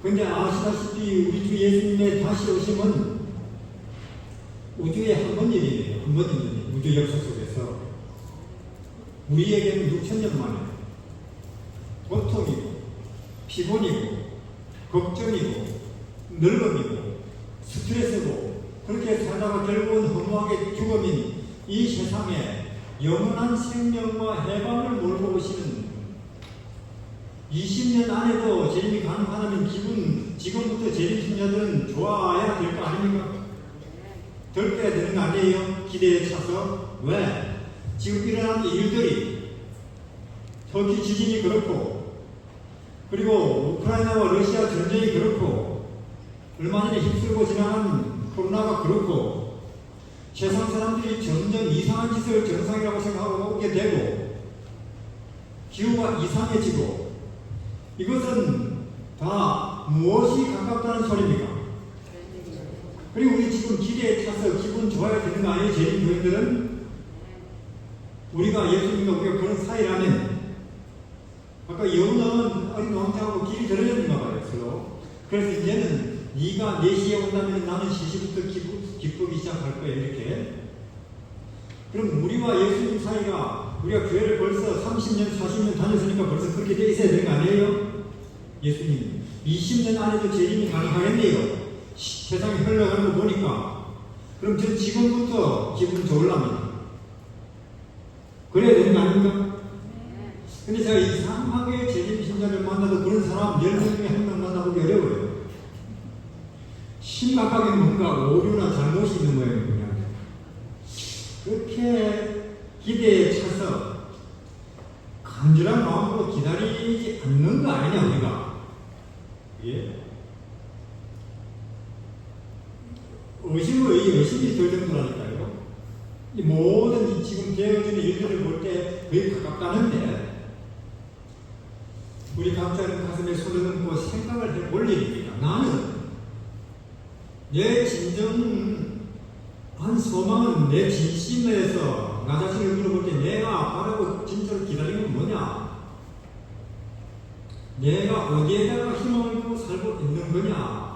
근데 아시다시피 우리 주 예수님의 다시 오심은 우주에 한 번 일이에요. 한 번 있는 일. 우주 역사 속에서. 우리에게는 6,000년 만에 고통이고 피곤이고 걱정이고 늙음이고 스트레스고 그렇게 살다가 결국은 허무하게 죽음인 이 세상에 영원한 생명과 해방을 몰고 오시는 20년 안에도 재림이 가능하다면 지금부터 재림 신자들은 좋아해야 될 거 아닙니까? 덜 빼야 되는 거 아니에요? 기대에 차서. 왜? 지금 일어나는 일들이 터키 지진이 그렇고 그리고 우크라이나와 러시아 전쟁이 그렇고 얼마 전에 휩쓸고 지나간 코로나가 그렇고 세상 사람들이 점점 이상한 짓을 정상이라고 생각하고 오게 되고 기후가 이상해지고 이것은 다 무엇이 가깝다는 소리입니까? 그리고 우리 지금 기대에 차서 기분 좋아야 되는 거 아니에요? 재림 교인들은 우리가 예수님과 우리가 그런 사이라면 아까 여우는 어린 왕자하고 길이 들어졌나 봐요. 서로. 그래서 이제는 네가 4시에 온다면 나는 3시부터 기쁘기 시작할 거야. 이렇게. 그럼 우리와 예수님 사이가 우리가 교회를 벌써 30년 40년 다녔으니까 벌써 그렇게 돼 있어야 되는 거 아니에요? 예수님 20년 안에도 재림이 가능하겠네요. 세상이 흘러가는 거 보니까. 그럼 전 지금부터 기분 좋으려면 그래야 되는 거 아닙니까? 근데 제가 이상하게 재림 신자를 만나도 그런 사람 10명 중에 1명 만나보기 어려워요. 심각하게 뭔가 오류나 잘못이 있는 모양이에요. 그렇게 기대에 차서 간절한 마음으로 기다리지 않는 거 아니냐 우리가. 예? 의심이 들 정도라니까요. 이 모든 지금 되어지는 일들을 볼 때 거의 가깝다는데 우리 각자는 가슴에 손을 얹고 생각을 해볼 일입니다. 나는 내 진정한 소망은 내 진심에서 나 자신을 물어볼 때 내가 바라고 진짜로 기다리는 건 뭐냐? 내가 어디에다가 희망을 두고 살고 있는 거냐?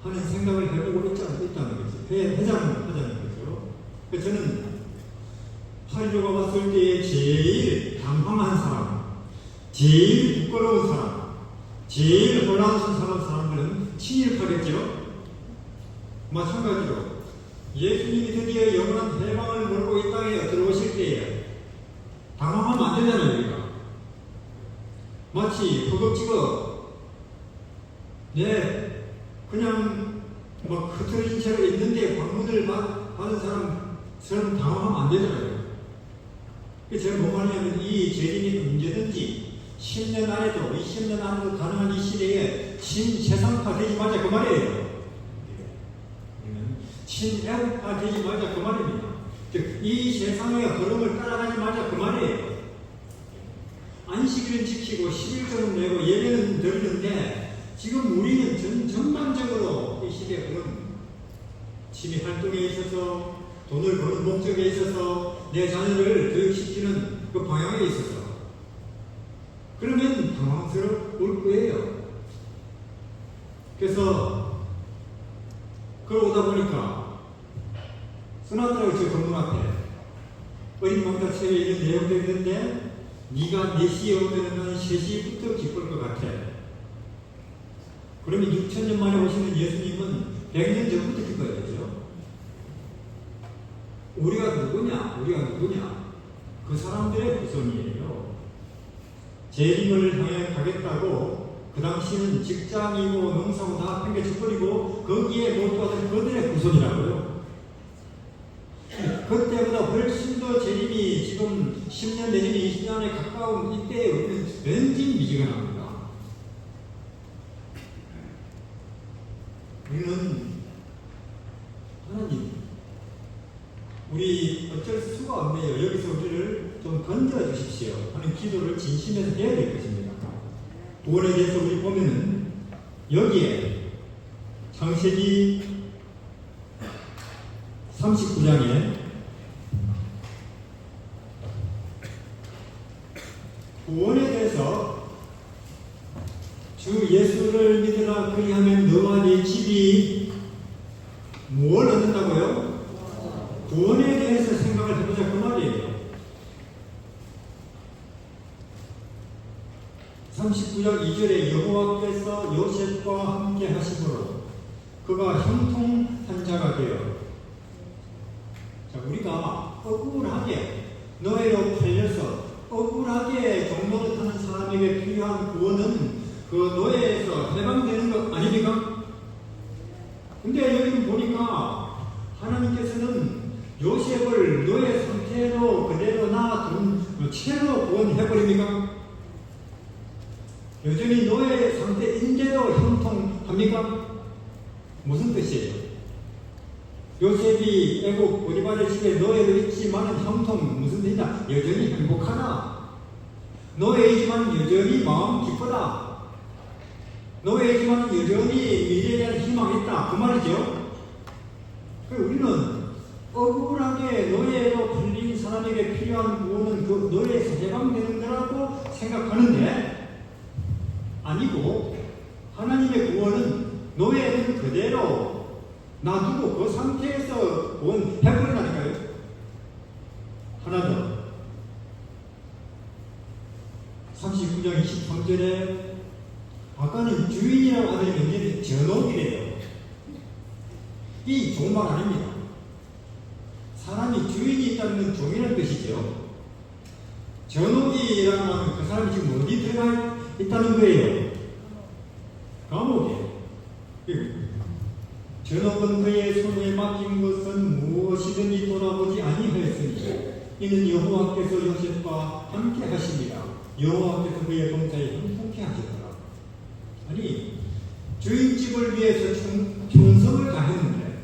하는 생각을 해보고 있다는 거죠. 회장하자는 거죠. 그래서 저는 8.15가 왔을 때에 제일 당황한 사람, 제일 부끄러운 사람, 제일 혼란스러운 사람들은 친일파겠죠. 마찬가지로 예수님이 드디어 영원한 해방을 몰고 이 땅에 들어오실 때에 당황하면 안 되잖아요. 우리가 마치 허겁지겁 그냥 막 흐트러진 채로 있는데 방문을 받은 사람처럼 당황하면 안 되잖아요. 그래서 제가 뭐 하냐면 이 재림이 언제든지 10년 안에도 20년 안에도 가능한 이 시대에 신세상파 되지 말자 그 말이에요. 신애국파 되지 말자 그 말입니다. 즉 이 세상의 흐름을 따라가지 말자 그 말이에요. 안식일은 지키고 11조는 내고 예배는 드리는데 지금 우리는 전반적으로 이 시대의 흐름 취미 활동에 있어서 돈을 버는 목적에 있어서 내 자녀를 교육시키는 그 방향에 있어서 그러면 당황스러울 거예요. 그래서 그러다 보니까 써놨더라고요. 저 건물 앞에 어린 왕자 책에 이런 내용들이 있는데 네가 4시에 오면 나는 3시부터 기쁠 것 같아. 그러면 6,000년 만에 오시는 예수님은 100년 전부터 기뻐야 되죠. 우리가 누구냐? 그 사람들의 후손이에요. 재림을 향해 가겠다고 그 당시는 직장이고 농사고 다 팽개쳐버리고 거기에 몰두하던 그들의 후손이라고요. 그때보다 훨씬 더 재림이 지금 10년 내지는 20년에 가까운 이때에 우리는 왠지 미지근합니다. 우리는 하나님 우리 어쩔 수가 없네요. 여기서 우리를 좀 건져 주십시오 하는 기도를 진심에서 해야 될 것입니다. 구원에 대해서 우리 보면은 여기에 창세기 39장에 구원에 대해서 주 예수를 나를 믿으라 그리하면 너와 네 집이 뭘 얻는다고요? 구원에 대해서 생각을 해보자 그 말이에요. 39장 2절에 여호와께서 요셉과 함께 하심으로 그가 형통한 자가 되어. 자, 우리가 억울하게 노예로 팔려서 억울하게 종로를 타는 사람에게 필요한 구원은 그 노예에서 해방되는 것 아닙니까? 근데 여기 보니까 하나님께서는 요셉을 노예 상태로 그대로 놔둔 채로 구원해버립니까? 여전히 노예 상태인데도 형통합니까? 무슨 뜻이에요? 요셉이 애국 보디발의 집에 노예로 있지만 형통 무슨 뜻이냐? 여전히 행복하다. 노예이지만 여전히 마음 기쁘다. 노예이지만 여전히 미래에 대한 희망이 있다. 그 말이죠. 우리는 억울하게 노예로 풀린 사람에게 필요한 구원은 그 노예에서 해방되는 거라고 생각하는데 아니고, 하나님의 구원은 노예는 그대로 놔두고 그 상태에서 구원해버린다니까요. 하나 더. 39장 23절에 아까는 주인이라고 하더니 굉장히 전옥이래요. 이 좋은 말 아닙니다. 사람이 주인이 있다는 건 종이라는 뜻이죠. 전옥이라는 말은 그 사람이 지금 어디 들어가 있다는 거예요. 감옥에. 전옥은 그의 손에 맡긴 것은 무엇이든지 돌아보지 아니하였으니 이는 여호와께서 요셉과 함께 하십니다. 여호와께서 그의 범사에 형통케 하시더라. 아니, 주인집을 위해서 충성을 다했는데,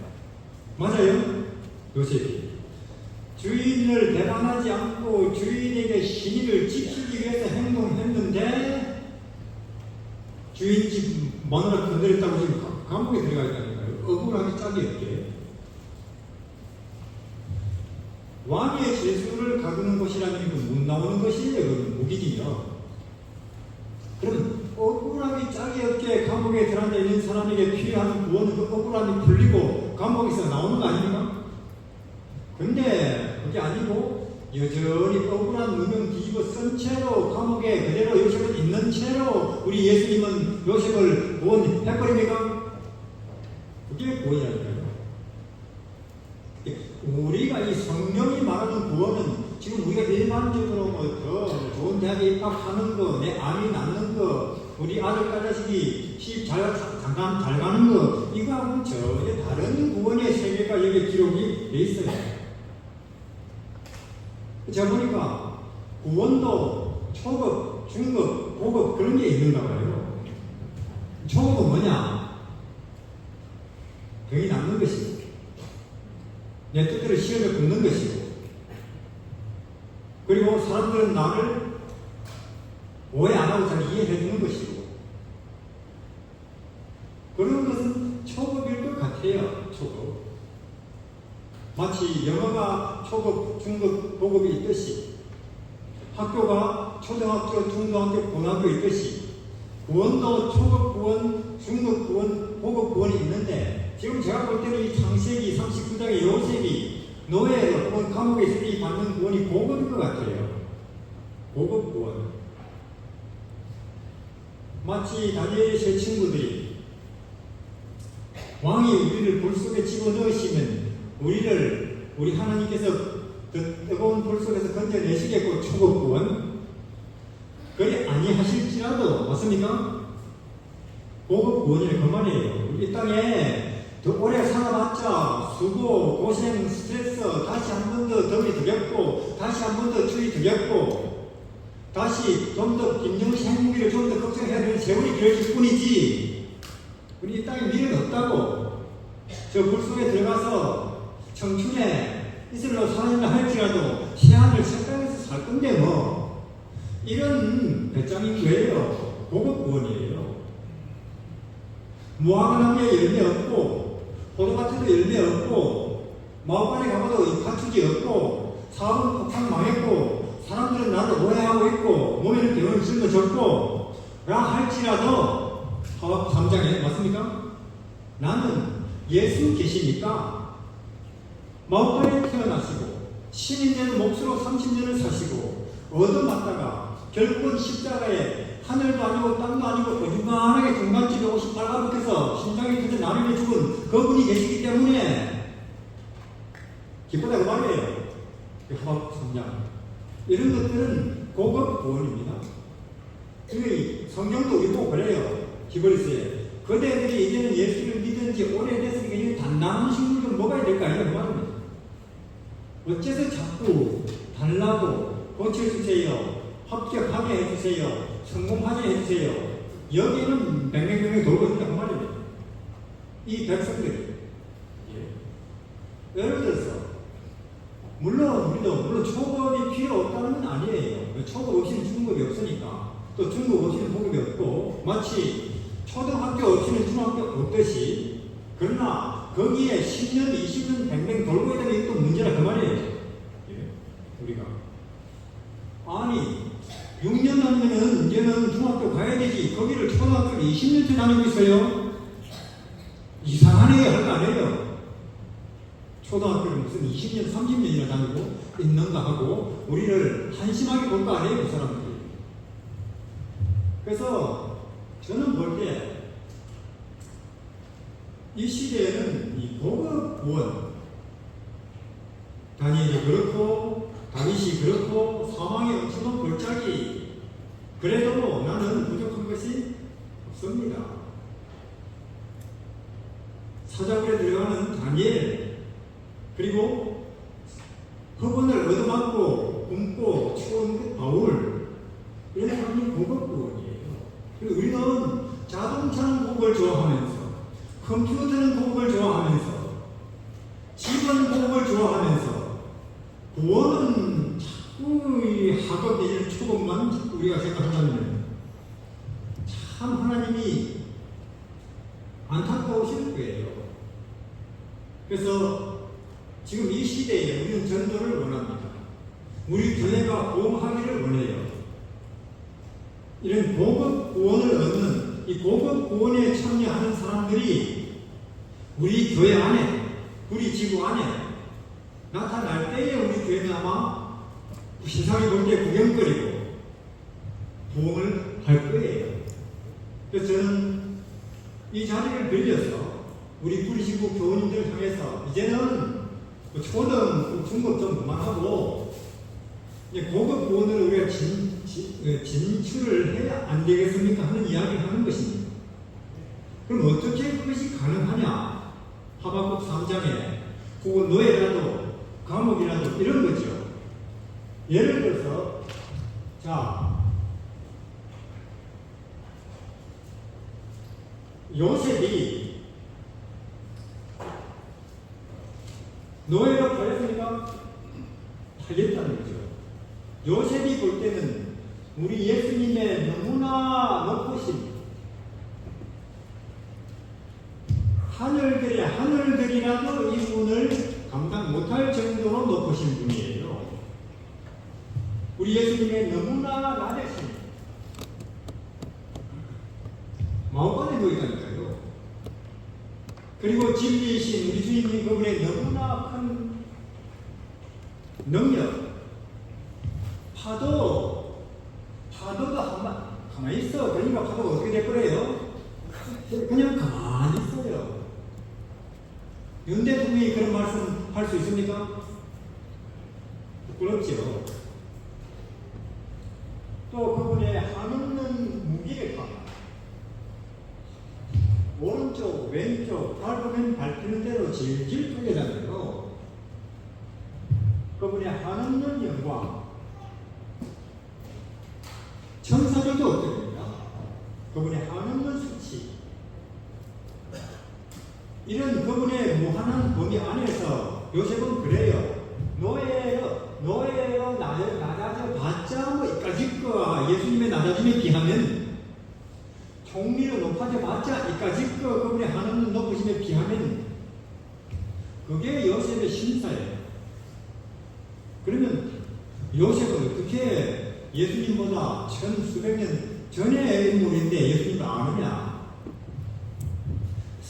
맞아요? 요셉이 주인을 배반하지 않고 주인에게 신의를 지키기 위해서 행동했는데 주인집 마누라 건드렸다고 지금 감옥에 들어가 있다니까요. 억울하게 짝이 없게. 왕의 죄수를 가두는 곳이라는 건 못 나오는 것이에요. 그건 무기징역. 그럼 억울하게 짝이 없게 감옥에 들어앉아 있는 사람에게 필요한 구원은 그 억울함이 풀리고 감옥에서 나오는 거 아닙니까? 근데 그게 아니고 여전히 억울한 누명 뒤집어 쓴 채로 감옥에 그대로 요셉은 있는 채로 우리 예수님은 요셉을 구원해버립니까? 그게 구원이라니까요. 우리가 이 성령이 말하는 구원은 지금 우리가 일반적으로 더 좋은 대학에 입학하는 거, 내 아이 낳는 거, 우리 아들 자식이 시집 잠깐 잘 가는 거, 이거하고는 전혀 다른 구원의 세계가 여기 기록이 돼 있어요. 제가 보니까 구원도 초급, 중급, 고급 그런 게 있는가 봐요. 초급은 뭐냐? 병이 낫는 것이고 내 뜻대로 시험에 붙는 것이고, 그리고 사람들은 나를 오해 안 하고 잘 이해해 주는 것이고, 그런 것은 초급일 것 같아요. 초급. 마치 영어가 초급, 중급, 고급이 있듯이, 학교가 초등학교, 중등학교, 고등학교 있듯이, 구원도 초급 구원, 중급 구원, 고급 구원이 있는데, 지금 제가 볼 때는 이 창세기 39장의 요셉이 노예로 혹은 감옥에 있을 때 받는 구원이 고급인 것 같아요. 고급 구원. 마치 다니엘의 세 친구들이 왕이 우리를 불 속에 집어넣으시면 우리 하나님께서 뜨거운 불 속에서 건져내시겠고 초급 구원. 그리 아니하실지라도 맞습니까? 고급 구원이란 그 말이에요. 우리 땅에 더 오래 살아봤자 수고, 고생, 스트레스, 다시 한 번 더 더위 더 겪고, 다시 한 번 더 추위 더 겪고, 다시 좀 더 김정시 행복기를 좀 더 걱정해야 되는 세월이 길어질 뿐이지, 우리 이 땅에 미래는 없다고. 저 물 속에 들어가서 청춘에 이슬로 살아있나 할지라도 시한을 책당해서 살 건데 뭐, 이런 배짱인 거예요. 고급 구원이에요. 무화과나무에 열매 없고, 포도밭에도 열매 없고, 마을관에 가봐도 가축이 없고, 사업은 폭삭 망했고, 사람들은 나를 오해하고 있고, 몸에는 병을 짊어졌고 라 할지라도 하박국 3장에 맞습니까? 나는 예수 계시니까 마오가에 태어나시고 신인 되는 몫으로 30년을 사시고 얻어맞다가 결국은 십자가에 하늘도 아니고 땅도 아니고 어중간하게 중간집에 58가족에서 심장이 터져 나름에 죽은 그분이 계시기 때문에 기쁘다 그 말이에요. 하박국 3장 이런 것들은 고급 구원입니다. 성경도 우리 보고 그래요. 히브리서에 그대들이 이제는 예수를 믿은 지 오래됐으니까 이 단단한 식물 좀 먹어야 될 거 아니에요? 그 말입니다. 어째서 자꾸 달라고 고쳐주세요. 합격하게 해주세요. 성공하게 해주세요. 여기는 뱅뱅뱅뱅 돌고 있다 그 말입니다. 이 백성들이 예를 들어서 물론 우리도 초급이 필요 없다는 건 아니에요. 초급 없이는 중급이 없으니까. 또 중급 없이는 고급이 없고 마치 초등학교 없이는 중학교 없듯이 그러나 거기에 10년, 20년 뱅뱅 돌고 있다는 게 또 문제라 그 말이에요. 우리가 아니 6년 하면은 이제는 중학교 가야 되지 거기를 초등학교를 20년째 다니고 있어요. 이상하네요 할 거 아니에요. 초등학교를 무슨 20년, 30년이나 다니고 있는가 하고 우리를 한심하게 볼 거 아니에요 그 사람들이. 그래서 저는 볼 때 이 시대에는 이 고급 구원 다니엘이 그렇고 다윗이 그렇고 사망의 엄청난 골짜기 그래도 나는 부족한 것이 없습니다. 사자굴에 들어가는 다니엘 그리고 허분을 얻어맞고 굶고 추운 바울 이런 사람이 고급 구원이에요. 그리고 우리는 자동차는 고급을 좋아하면서 컴퓨터는 고급을 좋아하면서 집은 고급을 좋아하면서 구원은 자꾸 이 학업이 초급만 자꾸 우리가 생각한다면 참 하나님이 안타까우실 거예요. 그래서 지금 이 시대에 우리는 전도를 원합니다. 우리 교회가 보험하기를 원해요. 이런 고급 구원을 얻는 이 고급 구원에 참여하는 사람들이 우리 교회 안에, 우리 지구 안에 나타날 때에 우리 교회는 아마 신상이 볼 때 구경거리고 부흥을 할 거예요. 그래서 저는 이 자리를 빌려서 우리 뿌리지구 교원님들 향해서 이제는 초등, 중급 좀 그만하고 고급 구원으로 우리가 진출을 해야 안 되겠습니까? 하는 이야기를 하는 것입니다. 그럼 어떻게 그것이 가능하냐? 하박국 3장에 혹은 노예라도 감옥이라도 이런 거죠. 예를 들어서 요셉이 노예로 팔렸으니까 팔렸다는 거죠. 요셉이 볼 때는 우리 예수님의 너무나 높으신 하늘들이라도 이분을 감당 못할 정도로 높으신 분이에요. 우리 예수님의 너무나 낮으신 마음간에 놓이다니까요. 그리고 진리이신 우리 주님이 그분의 너무나 큰 능력, 파도도 가만히 있어. 그러니까 파도가 어떻게 될 거예요? 그냥 가만히 있어요. 윤 대통령이 그런 말씀 할 수 있습니까? 부끄럽죠. 또 그분의 한없는 무기력함, 오른쪽, 왼쪽, 밟으면 밟히는 대로 질질 풀려다녀요. 그분의 한없는 영광, 천사들도 어떻습니까? 그분의 한없는 수치, 이런 그분의 무한한 범위 안에서 요셉은 그래요. 노예로 낮아져 봤자 뭐 이까짓 거 예수님의 낮아짐에 비하면, 총리로 높아져 봤자 이까짓 거 그분의 한없는 높으심에 비하면 그게 요셉의 신사예요. 그러면 요셉은 어떻게 예수님보다 천수백 년 전의 인물인데 예수님을 아느냐?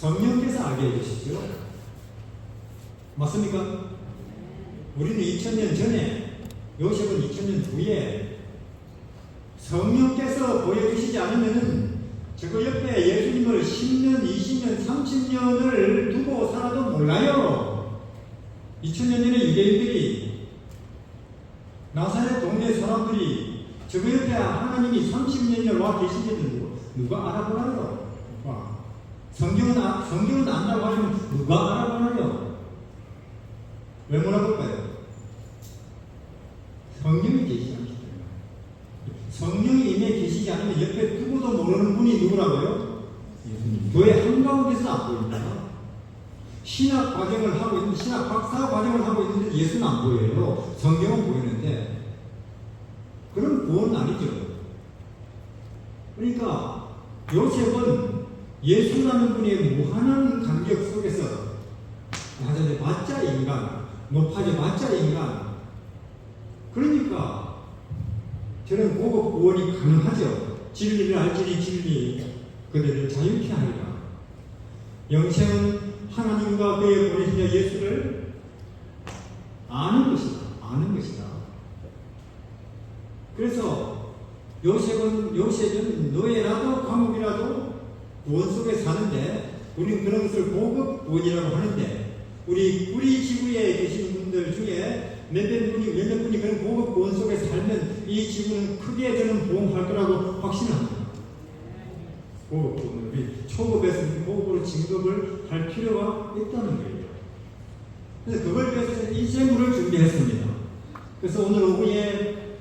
성령께서 알게 해주시죠. 맞습니까? 우리는 2000년 전에, 요셉은 2000년 후에 성령께서 보여주시지 않으면은 저거 옆에 예수님을 10년, 20년, 30년을 두고 살아도 몰라요. 2000년 전에 유대인들이, 나사렛 동네 사람들이 저거 옆에 하나님이 30년이나 와 계신지는 누가 알아보나요? 성경은 안다고 하시면 누가 알아보나요? 왜 물어볼까요? 성령이 계시지 않기 때문에. 성령이 이미 계시지 않으면 옆에 두고도 모르는 분이 누구라고요? 예수님. 교회 한가운데서 안 보입니다. 신학 과정을 하고 있는데, 신학 박사 과정을 하고 있는데 예수는 안 보여요. 성경은 보이는데. 그럼 구원은 아니죠. 그러니까 요셉은 예수라는 분의 무한한 간격 속에서 낮아져 맞자 인간, 높아져 맞자 인간. 그러니까 저는 고급 구원이 가능하죠. 진리를 알지니 진리 그들을 자유케 하리라. 영생은 하나님과 그의 보내신 자 예수를 아는 것이다. 아는 것이다. 그래서 요셉은 노예라도 감옥이라도 구원 속에 사는데, 우리는 그런 것을 고급 구원이라고 하는데, 우리 지구에 계신 분들 중에 몇몇 분이 그런 고급 구원 속에 살면 이 지구는 크게 저는 보험할 거라고 확신합니다. 고급 구원, 우리 초급에서 고급으로 진급을 할 필요가 있다는 거예요. 그래서 그걸 위해서 인쇄물을 준비했습니다. 그래서 오늘 오후에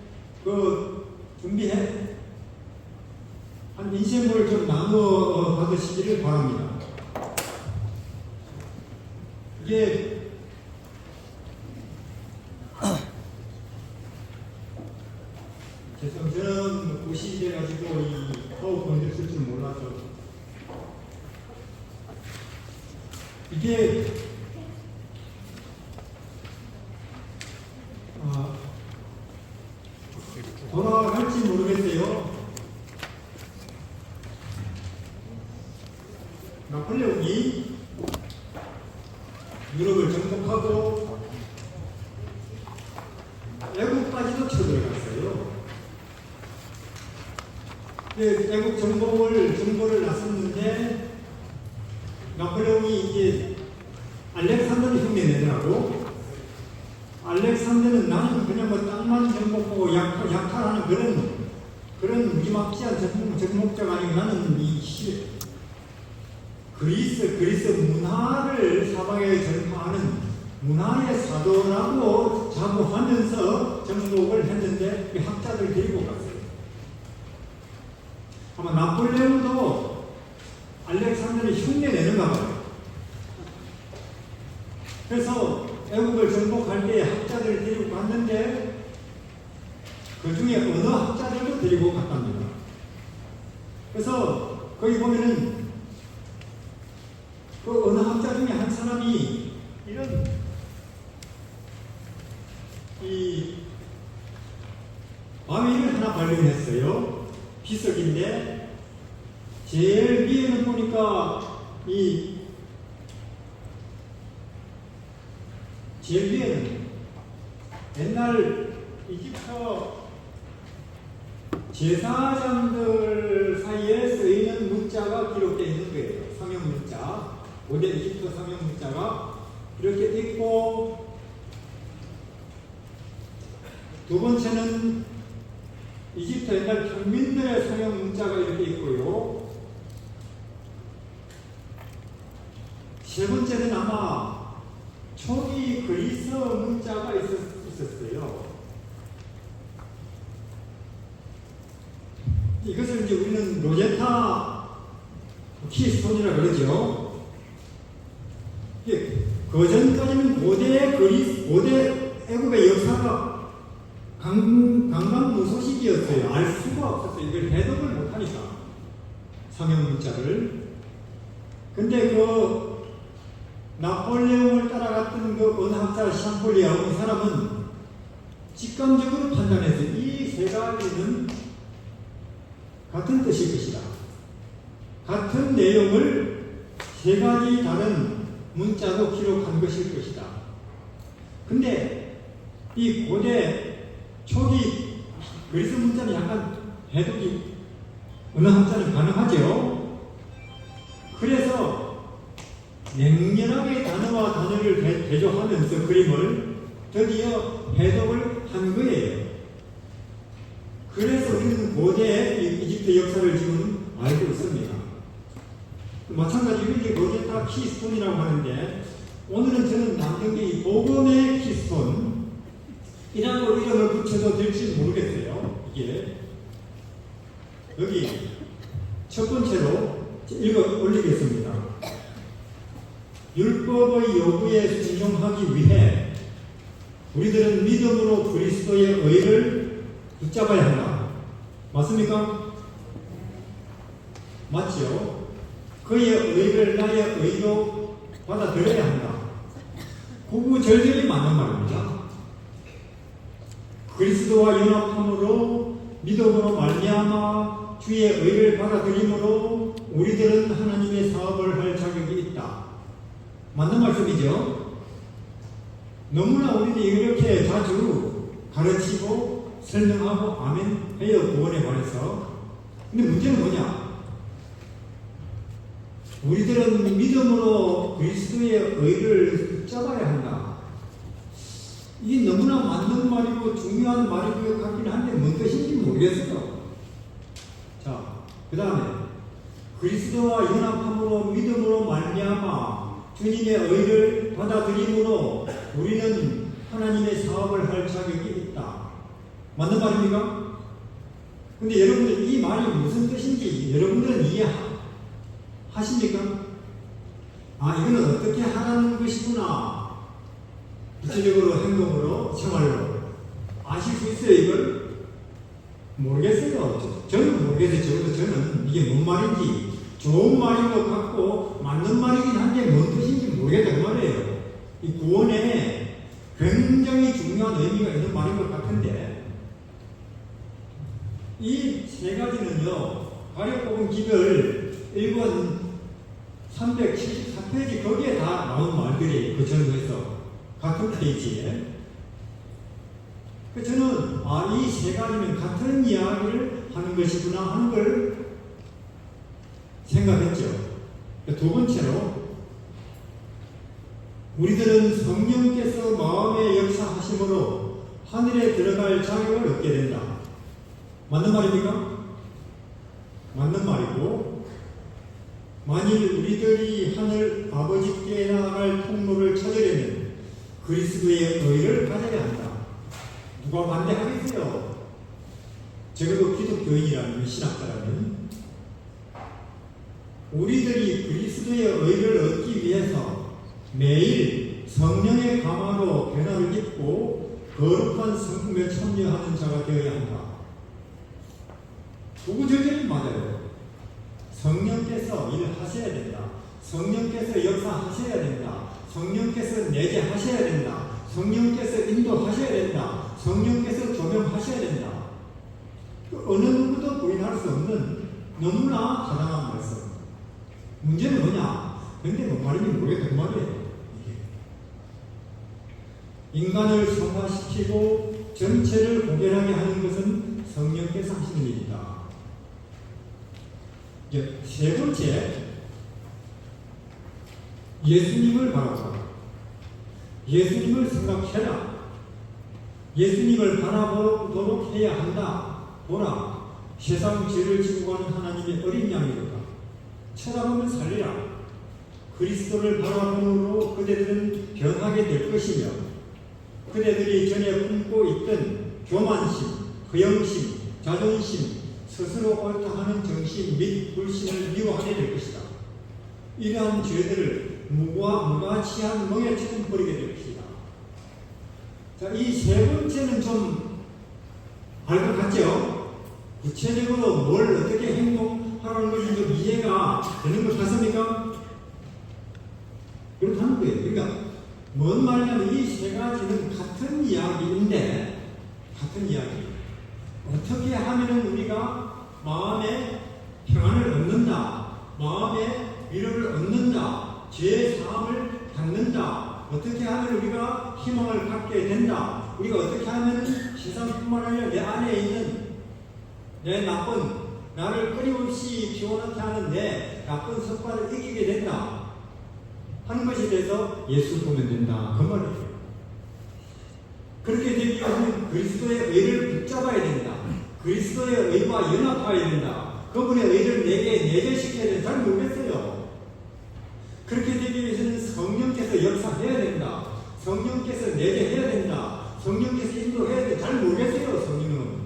한 인쇄물을 좀 나누어 받으시기를 바랍니다. 이게 저는 고시돼가지고 이 파워포인트를 쓸 줄 몰라서 이게 돌아갈지 모르겠어요. 나폴레옹이 유럽을 정복하고 애국까지도 쳐들어갔어요. 애국 정보를 나섰는데 나폴레옹이 이제 알렉산더를 흉내내더라고. 알렉산더는 나는 그냥 뭐 땅만 정복하고 약탈하는 그런 무지막지한 정복자가 아니고 나는 그리스 문화를 사방에 전파하는 문화의 사도라고 자부하면서 정복을 했는데 학자들 데리고 갔어요. 아마 나폴레옹도 알렉산더를 흉내내는가 봐요. 그래서 애국을 정복할 때 학자들을 데리고 갔는데 그 중에 어느 학자들도 데리고 갔답니다. 그래서 거기 보면은 그 어느 학자 중에 한 사람이 이런 이 바위를 하나 발견했어요. 비석인데 제일 위에는 보니까 제일 위에는 옛날 이집트 제사장들 사이에 쓰이는 문자가 기록되어 있는 거예요. 성형 문자, 고대 이집트 성형 문자가 이렇게 있고, 두 번째는 이집트 옛날 평민들의 성형 문자가 이렇게 있고요. 세 번째는 아마 초기 그리스 문자가 있었어요. 이것을 이제 우리는 로제타 키스톤이라 그러죠. 그 전까지는 고대 애국의 역사가 강강무소식이었어요. 알 수가 없었어요. 이걸 해독을 못하니까 성형 문자를. 근데 나폴레옹을 따라갔던 언학자 샹폴리아 이 사람은 직감적으로 판단했어요. 이 세 가지는 같은 뜻일 것이다. 같은 내용을 세 가지 다른 문자도 기록한 것일 것이다. 근데 이 고대 초기 그리스 문자는 약간 해독이 어느 한자는 가능하죠. 그래서 냉철하게 단어와 단어를 대조하면서 그림을 드디어 해독을 한 거예요. 그래서 우리는 고대 이집트 역사를 지금 알고 있습니다. 마찬가지로 이게 거기에 다 키스톤이라고 하는데, 오늘은 저는 만든 게 이 복음의 키스톤이라고 이름을 붙여도 될지 모르겠어요. 이게 여기 첫 번째로 읽어 올리겠습니다. 율법의 요구에 순종하기 위해 우리들은 믿음으로 그리스도의 의를 붙잡아야 한다. 맞습니까? 맞죠? 그의 의를 나의 의로 받아들여야 한다. 구구절절히 맞는 말입니다. 그리스도와 연합함으로 믿음으로 말미암아 주의 의를 받아들임으로 우리들은 하나님의 사업을 할 자격이 있다. 맞는 말씀이죠? 너무나 우리들이 이렇게 자주 가르치고 설명하고 아멘 해요, 구원에 관해서. 근데 문제는 뭐냐? 우리들은 믿음으로 그리스도의 의를 붙잡아야 한다. 이게 너무나 맞는 말이고 중요한 말인 것 같긴 한데 뭔 뜻인지 모르겠어요. 자, 그 다음에 그리스도와 연합함으로 믿음으로 말미암아 주님의 의를 받아들임으로 우리는 하나님의 사업을 할 자격이 있다. 맞는 말입니까? 근데 여러분들 이 말이 무슨 뜻인지 여러분들은 이해하십니까? 아, 이거는 어떻게 하라는 것이구나. 구체적으로 행동으로 생활로 아실 수 있어요, 이걸? 모르겠어요. 저는 모르겠어요. 적어도 저는 이게 뭔 말인지 좋은 말인 것 같고 맞는 말이긴 한데 뭔 뜻인지 모르겠다 그 말이에요. 이 구원에 굉장히 중요한 의미가 있는 말인 것 같은데, 이 세 가지는요, 가려뽑은 기별 1권 374페이지 거기에 다 나온 말들이 그 전후에서 같은 페이지에. 저는 이 세 가지는 같은 이야기를 하는 것이구나 하는 걸 생각했죠. 두 번째로 우리들은 성령께서 마음에 역사하심으로 하늘에 들어갈 자격을 얻게 된다. 맞는 말입니까? 맞는 말이고, 만일 우리들이 하늘 아버지께 나아갈 통로를 찾으려면 그리스도의 의를 가져야 한다. 누가 반대하겠어요? 적어도 기독교인이라면, 신학자라면. 우리들이 그리스도의 의를 얻기 위해서 매일 성령의 감화로 변화를 입고 거룩한 성품에 참여하는 자가 되어야 한다. 구구절절히 맞아요. 성령께서 일하셔야 된다. 성령께서 역사하셔야 된다. 성령께서 내재하셔야 된다. 성령께서 인도하셔야 된다. 성령께서 조명하셔야 된다. 어느 누구도 부인할 수 없는 너무나 타당한 말씀. 문제는 뭐냐? 근데 뭔 말인지 모르겠다 그 말이에요. 인간을 성화시키고 전체를 고결하게 하는 것은 성령께서 하시는 일이다. 세 번째, 예수님을 바라보라. 예수님을 생각해라. 예수님을 바라보도록 해야 한다. 보라, 세상 죄를 지고 가는 하나님의 어린 양이로다. 쳐다보면 살리라. 그리스도를 바라봄으로 그대들은 변하게 될 것이며 그대들이 전에 품고 있던 교만심, 허영심, 자존심, 스스로 옳다 하는 정신 및 불신을 미워하게 될 것이다. 이러한 죄들을 무가치한 멍에처럼 버리게 될 것이다. 자, 이 세 번째는 좀 알 것 같죠? 구체적으로 뭘 어떻게 행동하라는 것이 좀 이해가 되는 것 같습니까? 그렇다는 거예요. 그러니까 뭔 말이냐면 이 세 가지는 같은 이야기인데, 같은 이야기. 어떻게 하면 우리가 마음에 평안을 얻는다, 마음에 위로를 얻는다, 어떻게 하면 우리가 희망을 갖게 된다. 우리가 어떻게 하면 세상뿐만 아니라 내 안에 있는 내 나를 끊임없이 피곤하게 하는 내 나쁜 습관을 이기게 된다 하는 것에 대해서 예수 보면 된다. 그 말이에요. 그렇게 되기 위해서는 그리스도의 의를 붙잡아야 된다. 그리스도의 의와 연합하여야 된다. 그분의 의를 내게 내재시켜야 된다. 잘 모르겠어요. 그렇게 되기 위해서는 성령께서 역사해야 된다. 성령께서 내재해야 된다. 성령께서 인도해야 된다. 잘 모르겠어요. 성령은.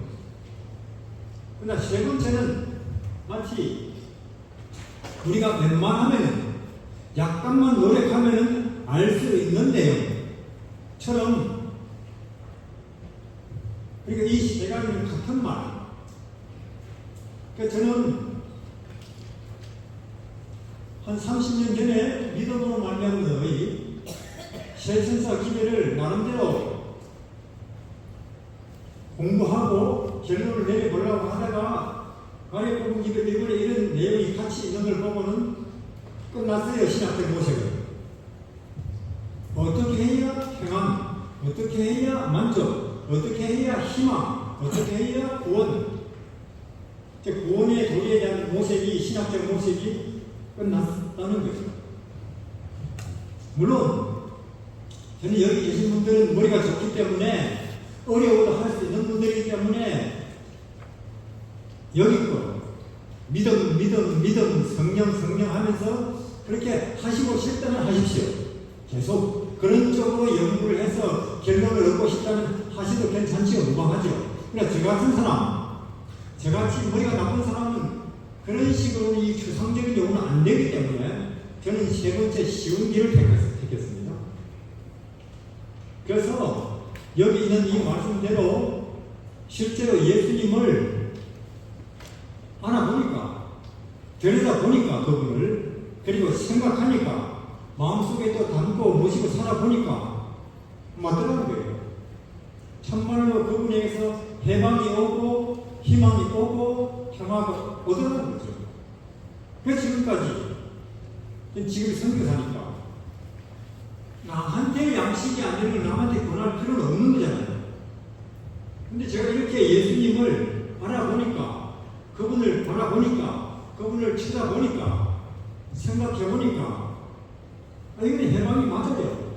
그러나 세 번째는 마치 우리가 웬만하면 약간만 노력하면 알 수 있는 내용처럼 그러니까 이 세 가지는 같은 말. 그러니까 저는 한 30년 전에 믿음으로 말미암은 의 세천사 기별을 나름대로 공부하고 결론을 내려보려고 하다가 아래 부분 기별 1번에 이런 내용이 같이 있는 걸 보고는 끝났어요. 신학적 모색을. 어떻게 해야 평안, 어떻게 해야 만족, 어떻게 해야 희망, 어떻게 해야 구원. 구원의 도리에 대한 모색이, 신학적 모색이 끝났다는 거죠. 물론 저는 여기 계신 분들은 머리가 좋기 때문에 어려워도 할 수 있는 분들이기 때문에 여기 거 믿음 성령 하면서 그렇게 하시고 싶다면 하십시오. 계속 그런 쪽으로 연구를 해서 결론을 얻고 싶다면 하셔도 괜찮지요. 무방하죠. 그러니까 저 같은 사람, 저같이 머리가 나쁜 사람은 그런 식으로 이 추상적인 연구는 안 되기 때문에 저는 세 번째 쉬운 길을 택했습니다. 그래서 여기 있는 이 말씀대로 실제로 예수님을 알아보니까, 들여다보니까 그분을, 그리고 생각하니까, 마음속에 또 담고 모시고 살아보니까 맞더라는 거예요. 참말로 그분에게서 해방이 오고 희망이 오고 평화가 오더라는 거죠. 그래서 지금까지 지금 선교사니까 나한테 양식이 안 되는 걸 남한테 권할 필요는 없는 거잖아요. 근데 제가 이렇게 예수님을 알아보니까, 그분을 바라보니까, 그분을 쳐다보니까, 생각해보니까 이건 해방이 맞아요.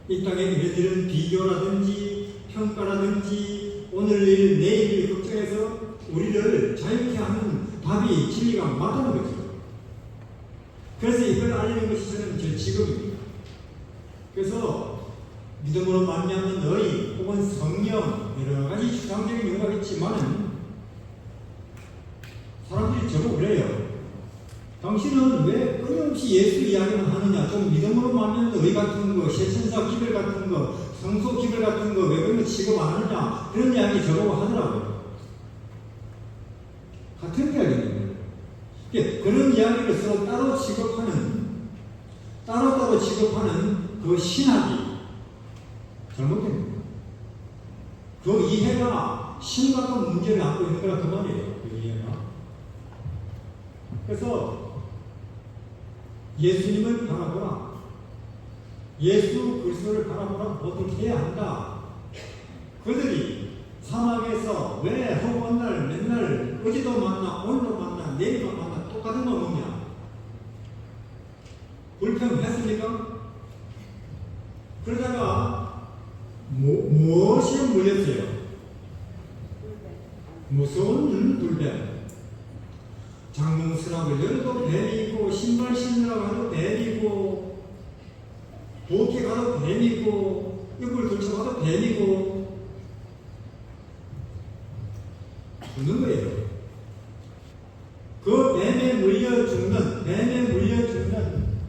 이 땅에 이런 비교라든지 평가라든지 오늘 일 내일 일 걱정해서 우리를 자유케 하는 답이 진리가 맞다는 거죠. 그래서 이걸 알리는 것이 저는 제 직업입니다. 그래서 믿음으로 말미암는 의 혹은 성령 여러 가지 추상적인 용어가 있지만은 사람들이 저보고 그래요. 당신은 왜 끊임없이 예수 이야기만 하느냐? 좀 믿음으로 말미암는 의 같은 거, 세천사 기별 같은 거, 성소 기별 같은 거 왜 그런 거 취급 안 하느냐? 그런 이야기 저보고 하더라고요. 같은 이야기입니다. 그런 이야기를 서로 따로 취급하는 그 신학이 잘못됩니다. 그 이해가 심각한 문제를 안고 있는 거라 그 말이에요. 그 이해가. 그래서 예수님을 바라보라. 예수 그리스도를 바라보라. 어떻게 해야 한다. 그들이 사막에서 왜 허구한 날 맨날 어제도 만나 오늘도 만나 내일도 만나 똑같은 거 먹냐? 불평했습니까? 그러다가 무엇이 물렸어요? 무서운 불뱀. 장롱스락을 열어도 뱀이고, 신발 신으라고 해도 뱀이고, 보게 가도 뱀이고, 이불 들쳐가도 뱀이고 죽는 거예요. 그 뱀에 물려 죽는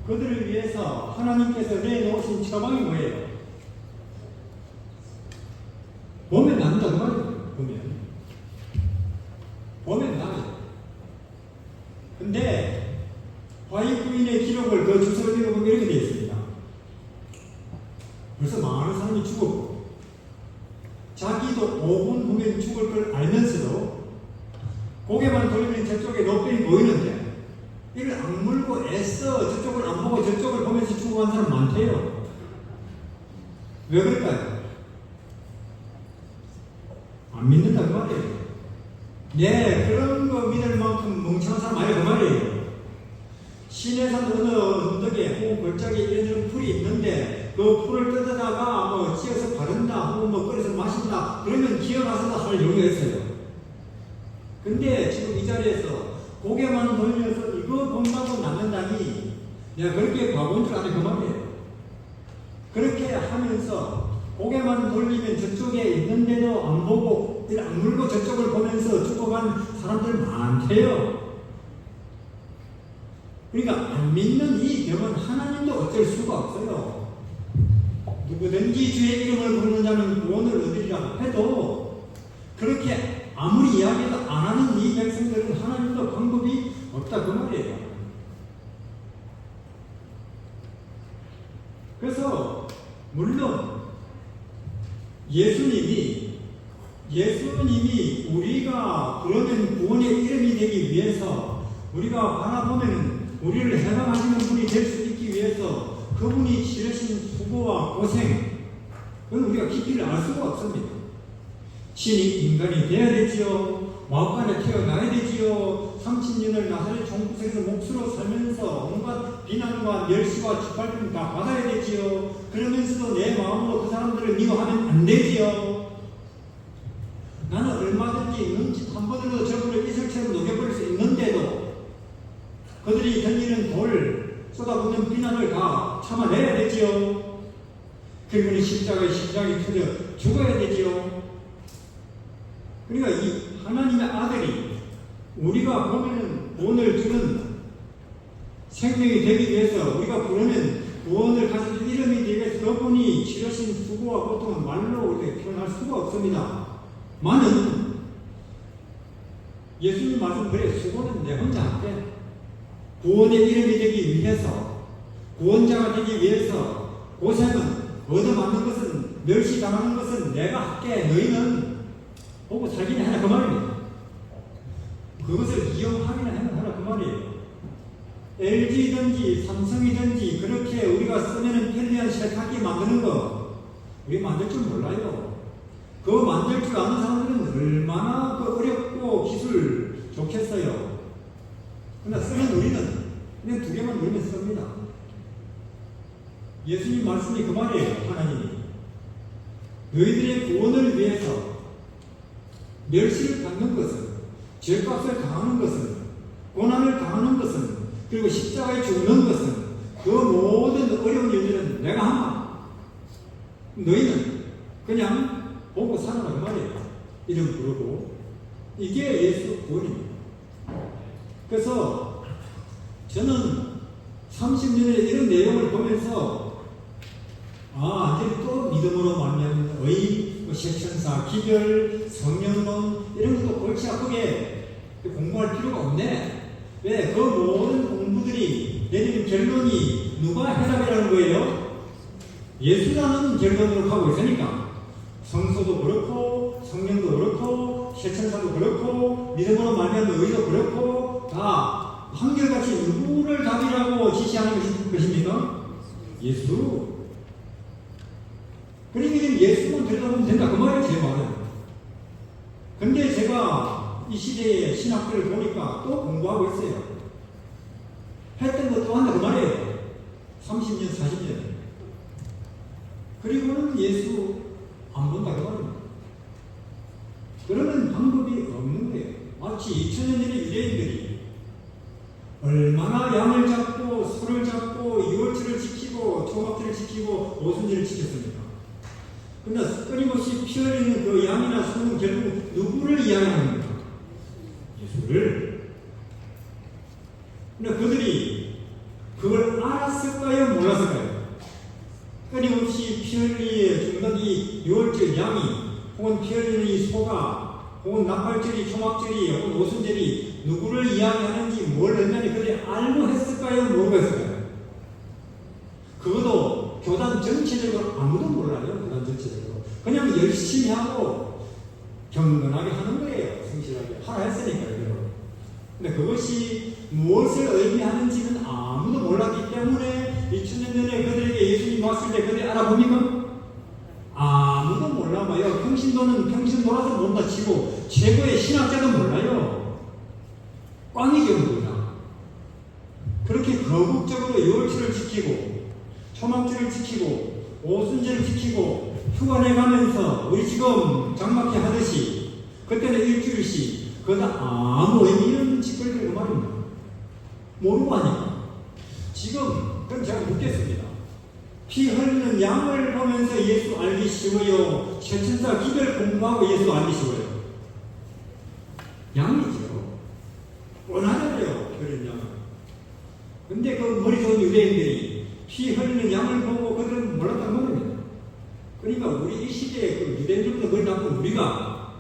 그들을 위해서 하나님께서 내놓으신 처방이 뭐예요? 보면 난다 그 말이에요. 보면 나요. 근데 화이부인의 기록을 그 주소를 읽어보면 이렇게 되어 있습니다. 벌써 많은 사람이 죽었고 자기도 5분 후면 죽을 걸 알면서도 고개만 돌리면 저쪽에 노뱀이 보이는데 이걸 악물고 애써 저쪽을 안 보고 저쪽을 보면서 죽어간 사람 많대요. 왜 그럴까요? 안 믿는다 그 말이에요. 네, 그런 거 믿을 만큼 멍청한 사람 아니야 그 말이에요. 시내산 어느 언덕에 혹은 골짜기에 이런 풀이 있는데 그 풀을 뜯어다가 뭐 찧어서 바른다 혹은 뭐 끓여서 마신다 그러면 기어가서도 할 용의가 있어요. 근데 지금 이 자리에서 고개만 돌려서 이거 본다고 낫는다니 내가 그렇게 바본 줄 아네 그 말이에요. 그렇게 하면서 고개만 돌리면 저쪽에 있는데도 안 보고 안 물고 저쪽을 보면서 죽어간 사람들 많대요. 그러니까 안 믿는 이 병은 하나님도 어쩔 수가 없어요. 누구든지 주의 이름을 부르는 자는 구원을 얻으리라 해도 그렇게 아무리 이야기도 안 하는 이 백성들은 하나님도 방법이 없다 그 말이에요. 그래서 물론 예수님이 우리가 그러면 구원의 이름이 되기 위해서 우리가 바라보면 우리를 해방하시는 분이 될 수 있기 위해서 그분이 치르신 수고와 고생 그건 우리가 깊이를 알 수가 없습니다. 신이 인간이 되어야 되지요. 마음간에 태어나야 되지요. 30년을 나사렛 종구석에서 몫으로 살면서 온갖 비난과 멸시와 짓밟힘 다 받아야 되지요. 그러면서도 내 마음으로 그 사람들을 미워하면 안 되지요. 나는 얼마든지 눈짓 한 번으로 저분을 이슬처럼 녹여버릴 수 있는데도 그들이 던지는 돌, 쏟아붓는 비난을 다 참아내야 되지요. 그리고 십자가에 심장이 터져 죽어야 되지요. 그러니까 이 하나님의 아들이 우리가 보면은 오늘 주는 생명이 되기 위해서 우리가 부르는 구원을 가진 이름이 되기 위해서 그분이 치르신 수고와 고통은 말로 우리가 표현할 수가 없습니다. 많은 예수님 말씀 그래 수고는 내 혼자 할게. 구원의 이름이 되기 위해서 구원자가 되기 위해서 고생은 얻어맞는 것은 멸시당하는 것은 내가 할게. 너희는 보고 살기는 하나 그 말입니다. 그것을 이용하기는 하나 그 말이에요. LG든지 삼성이든지 그렇게 우리가 쓰면 편리한 세탁기 만드는 거 우리 만들 줄 몰라요. 그거 만들 줄 아는 사람들은 얼마나 어렵고 기술 좋겠어요. 그러나 쓰는 우리는 그냥 두 개만 누르면 씁니다. 예수님 말씀이 그 말이에요. 하나님이 너희들의 구원을 위해서 멸시를 받는 것은 죄값을 당하는 것은 고난을 당하는 것은 그리고 십자가에 죽는 것은 그 모든 어려운 일들은 내가 한다. 너희는 그냥 보고 살아라 그 말이에요. 이름 부르고 이게 예수 구원입니다. 그래서 저는 30년의 이런 내용을 보면서 이제 또 믿음으로 말미암는 의, 세천사, 기별, 성령론 이런 것도 골치 아프게 공부할 필요가 없네. 왜? 그 모든 공부들이 내리는 결론이 누가 해답이라는 거예요? 예수라는 결론으로 가고 있으니까 성소도 그렇고 성령도 그렇고 세천사도 그렇고 믿음으로 말미암는 의도 그렇고 다 한결같이 누구를 답이라고 지시하는 것입니까? 예수. 그러니까 예수만 들여다보면 된다 그 말이에요. 제 말은. 근데 제가 이 시대의 신학들을 보니까 또 공부하고 있어요. 했던 것도 한다 그 말이에요. 30년 40년 그리고는 예수 안 본다 그 말입니다. 그러는 방법이 없는 거예요. 마치 2000년 전의 유대인들이 얼마나 양을 잡고 소를 잡고 유월절을 지키고 초막절을 지키고 오순절을 지켰습니까? 그러나 끊임없이 피 흘리는 그 양이나 소는 결국 누구를 이야기하는 겁니까? 예수를. 그러나 그들이 그걸 알았을까요? 몰랐을까요? 끊임없이 피 흘리에 죽는 이 유월절 양이 혹은 피 흘리는 이 소가 혹은 나팔절이 초막절이 혹은 오순절이 누구를 이야기하는지 뭘 했냐니 그들이 알고 했을까요? 모르고 했을까요? 그것도 교단 전체적으로 아무도 몰라요. 교단 전체적으로. 그냥 열심히 하고 경건하게 하는 거예요. 성실하게. 하라 했으니까요. 근데 그것이 무엇을 의미하는지는 아무도 몰랐기 때문에 2000년 전에 그들에게 예수님 왔을 때 그들이 알아봅니까? 신도는 평생 놀아서 못다 치고 최고의 신학자도 몰라요. 꽝이죠, 우리가. 그렇게 거국적으로 유월절을 지키고 초막절을 지키고 오순절을 지키고 휴가 내가면서 우리 지금 장막회 하듯이 그때는 일주일씩 그러다 아무 의미 없는 짓거리를 그 말입니다. 모르고 하니까. 지금 그럼 제가 묻겠습니다. 피 흘리는 양을 보면서 예수 알기 쉬워요? 최천사 기별 공부하고 예수 알기 쉬워요? 양이죠. 원하잖아요, 그런 양을. 근데 그 머리 좋은 유대인들이 피 흘리는 양을 보고 그들은 몰랐단 말입니다. 그러니까 우리 이 시대에 그 유대인들부터 머리 나쁜 우리가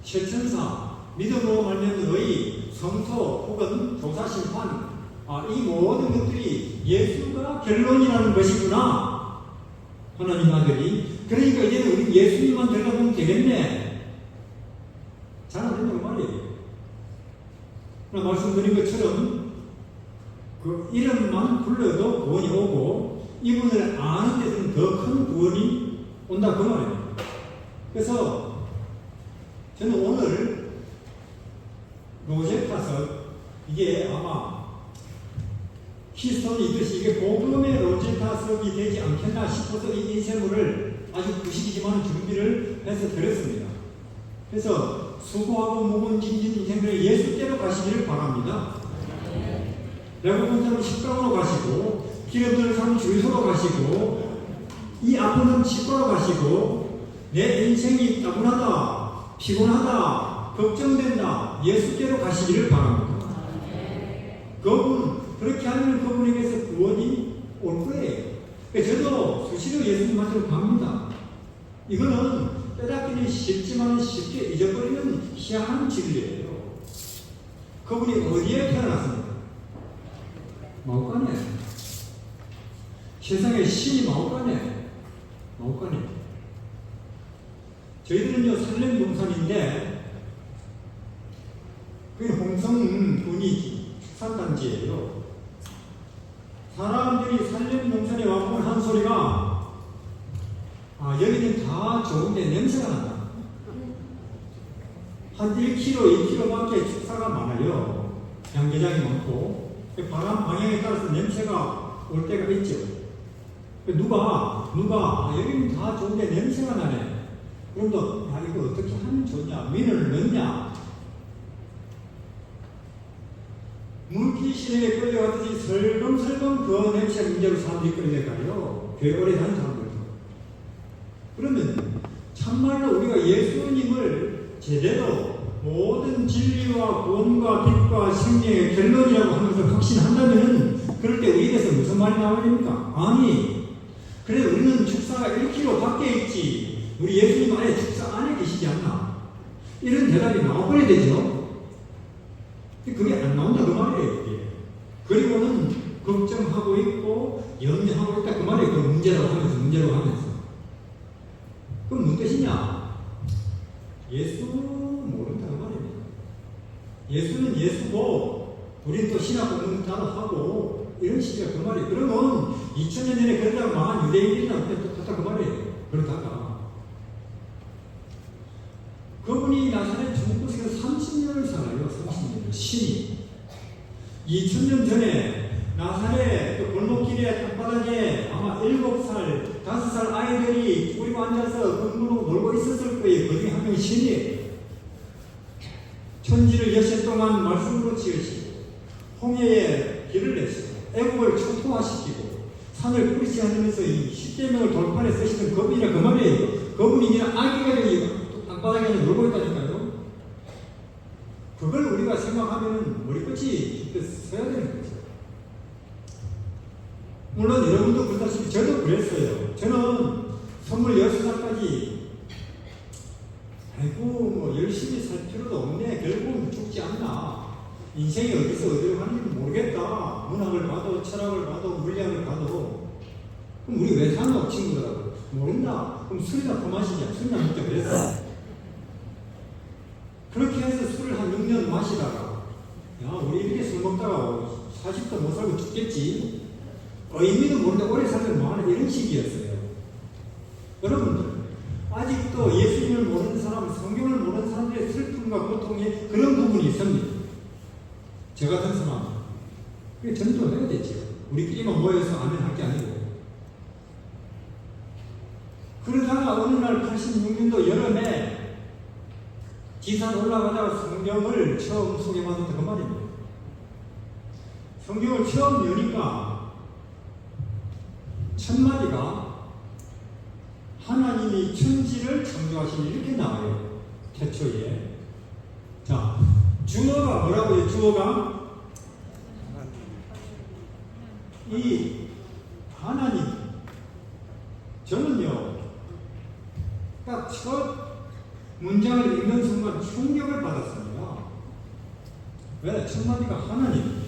최천사, 믿음으로 말미암는 의, 성소 혹은 조사 심판, 이 모든 것들이 예수가 결론이라는 것이구나. 하나님 아들이. 그러니까 이제는 우리 예수님만 들어가면 되겠네. 잘 안 된다고 말이에요. 그러나 말씀드린 것처럼 그 이름만 불러도 구원이 오고 이분을 아는 데서는 더 큰 구원이 온다 그 말이에요. 그래서 저는 오늘 로제타석 이게 아마 히스톤이 있듯이 이게 복음의 로제타석이 되지 않겠나 싶어서 이 인쇄물을 아주 구식이지만 준비를 해서 드렸습니다. 그래서 수고하고 무거운짐진 인생들의 예수께로 가시기를 바랍니다. 배고픈 사람 식당으로 가시고 기름드는 사람 주유소로 가시고 이 아픈 사람 치과로 가시고 내 인생이 따분하다 피곤하다 걱정된다 예수께로 가시기를 바랍니다. 그분 그렇게 하면 그분에게서 구원이 올 거예요. 저도 수시로 예수님한테로 갑니다. 이거는 빼닫기는 쉽지만 쉽게 잊어버리는 희한한 진리예요. 그분이 어디에 태어났습니까? 마오간에. 세상에 신이 마오간에. 마오간에. 저희들은요 살렘 동산인데 그게 홍성군이 축산단지예요. 사람들이 살렘 동산에 와보면 한 소리가 여기는 다 좋은데 냄새가 난다. 한 1km, 2km밖에 축사가 많아요. 양계장이 많고 바람 방향에 따라서 냄새가 올 때가 있죠. 누가 여기는 다 좋은데 냄새가 나네. 그럼도 이거 어떻게 하면 좋냐? 민을 넣냐? 물귀신에게 끌려가듯이 설금설금 그 냄새 문제로 사람들이 끌려가요. 교회 오래 다닌 사람들도. 그러면 참말로 우리가 예수님을 제대로 모든 진리와 구원과 빛과 생명의 결론이라고 하면서 확신한다면 그럴 때 우리에게서 무슨 말이 나와야 됩니까? 아니 그래 우리는 축사가 1km 밖에 있지 우리 예수님 안에 축사 안에 계시지 않나? 이런 대답이 나와버려야 되죠. 그게 안 나온다 그 말이에요. 그게. 그리고는 걱정하고 있고 염려하고 있다 그 말이에요. 그 문제라고 하면서 그럼 무슨 뜻이냐? 예수 모른다 그 말입니다. 예수는 예수고 우리는 또 신학 공부 따로 하고 이런 식이야 그 말이에요. 그러면 2000년 전에 그러다가 망한 유대인들이나 똑같다 그 말이에요. 그러다가 그분이 나사렛 중국에서 30년을 살아요. 30년을 신이 2000년 전에 나사렛 그 골목길에 땅바닥에 아마 7살, 5살 아이들이 뿌리고 앉아서 공부로 놀고 있었을 거예요. 그 중에 한 명이 신이에요. 천지를 여섯 동안 말씀으로 지으시고 홍해에 길을 내시고 애국을 초토화시키고 산을 뿌리치 않으면서 이 10계명을 돌판에 쓰시는 그분이라 그 말이에요. 그분이 그냥 아기가 땅바닥에 놀고 있다니까요. 그걸 우리가 생각하면 머리끝이 서야 되는 거죠. 물론 여러분도 그렇다시피 저도 그랬어요. 저는 26살까지 열심히 살 필요도 없네. 결국은 죽지 않나. 인생이 어디서 어디로 가는지 모르겠다. 문학을 봐도 철학을 봐도 물리학을 봐도 그럼 우리 왜 사노 친구들하고 모른다. 그럼 술이나 더 마시자. 술이나 먹자 그랬어. 그렇게 해서 술을 한 6년 마시다가 우리 이렇게 술 먹다가 40도 못 살고 죽겠지. 의미도 모르는데 오래 살면 뭐하는 이런 식이었어요. 여러분들 아직도 예수님을 모르는 성경을 모르는 사람들의 슬픔과 고통에 그런 부분이 있습니다. 저 같은 사람, 그게 전도해야 되죠. 우리끼리만 모여서 아멘 할 게 아니고. 그러다가 어느 날 86년도 여름에 지산 올라가다가 성경을 처음 소개받았던 그 말입니다. 성경을 처음 여니까 첫 마디가 하나님이 천지를 창조하시니 이렇게 나와요. 태초에. 자, 주어가 뭐라고요? 주어가 이 하나님. 저는요, 딱 첫 문장을 읽는 순간 충격을 받았습니다. 왜? 첫 마디가 하나님.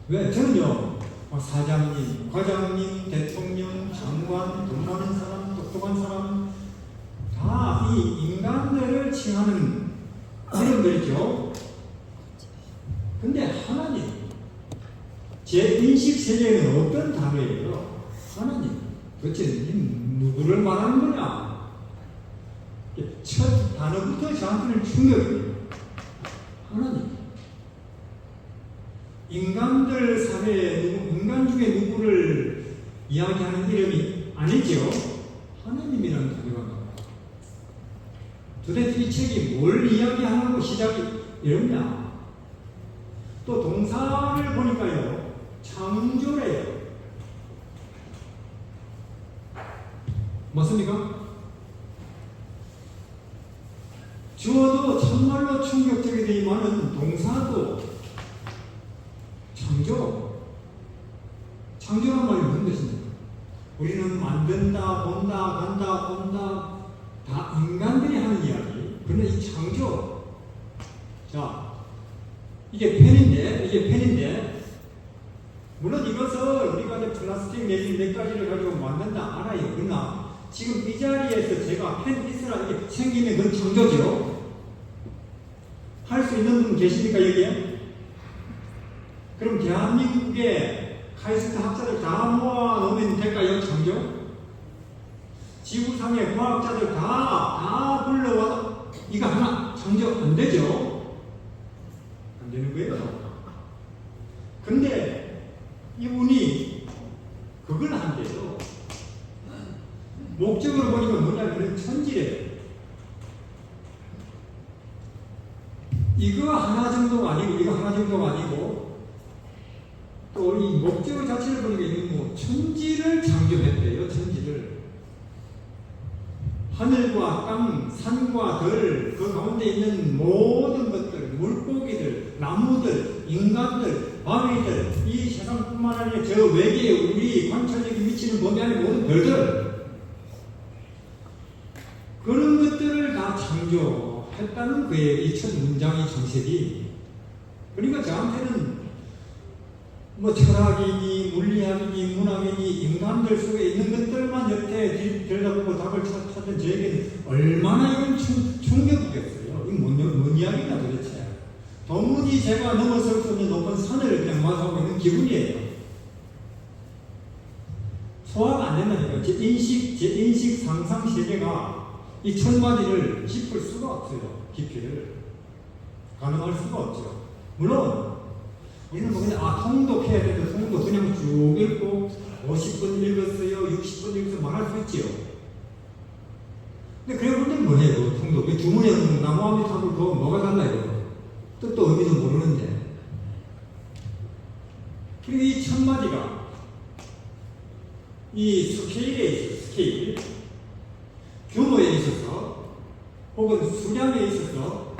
왜? 저는요, 사장님, 과장님, 대통령, 장관, 돈 많은 사람, 똑똑한 사람, 다 이 인간들을 칭하는 이름들이죠. 근데 하나님, 제 인식 세계에는 어떤 단어예요? 하나님. 도대체 누구를 말하는 거냐? 첫 단어부터 저한테는 충격이에요. 하나님. 인간들 사회에 인간 중에 누구를 이야기하는 이름이 아니죠. 하나님이라는 단어가 나와요. 도대체 이 책이 뭘 이야기하는 시작이 이러냐? 또 동사를 보니까요, 창조래요. 맞습니까? 주어도 정말로 충격적이 되지만은 동사도 창조란 말이 무슨 뜻입니까? 우리는 만든다, 본다, 간다, 본다, 다 인간들이 하는 이야기. 그런데 이 창조, 자, 이게 펜인데, 물론 이것을 우리가 플라스틱 내지 몇 가지를 가지고 만든다 알아요. 그러나 지금 이 자리에서 제가 펜 있으라 이게 생기면 그건 창조죠. 할 수 있는 분 계십니까, 여기에? 그럼 대한민국의 카이스트 학자들 다 모아 놓으면 될까요, 창조? 지구상의 과학자들 다 불러와서 이거 하나 창조 안 되죠? 안 되는 거예요. 근데 이분이 그걸 한대요. 목적으로 보니까 뭐냐면 천지래요. 이거 하나 정도가 아니고 이거 하나 정도가 아니고 또 이 목적 자체를 보니까 이건 뭐 천지를 창조했대요. 천지를. 하늘과 땅, 산과 들, 그 가운데 있는 모든 것들, 물고기들, 나무들, 인간들, 바위들, 이 세상뿐만 아니라 저 외계에 우리 관찰력이 미치는 범위 안에 모든 별들, 그런 것들을 다 창조했다는 거예요. 이 첫 문장의 정색이. 그러니까 저한테는 뭐 철학이니 물리학이니 문학이니 인간들 속에 있는 것들만 옆에 들여다보고 답을 찾던 저에게는 얼마나 이건 충격이었어요. 이건 뭔 이야기냐 도대체. 도무지 제가 넘어설 수 없는 높은 산을 그냥 마주하고 있는 기분이에요. 소화가 안 된다니까요. 제 인식 상상 세계가 이 첫 마디를 짚을 수가 없어요. 깊이를. 가능할 수가 없죠. 물론 우리는 뭐 그냥 통독해야 되는데 통독 그냥 쭉 읽고 50분 읽었어요, 60분 읽어서 말할 수 있지요. 근데 그런 분들은 뭐해요? 그 통독 주문에 나무아미타불 그거 뭐가 달라요? 뜻도 의미도 모르는데. 그리고 이 첫 마디가 이 스케일에 있어요. 스케일, 규모에 있어서 혹은 수량에 있어서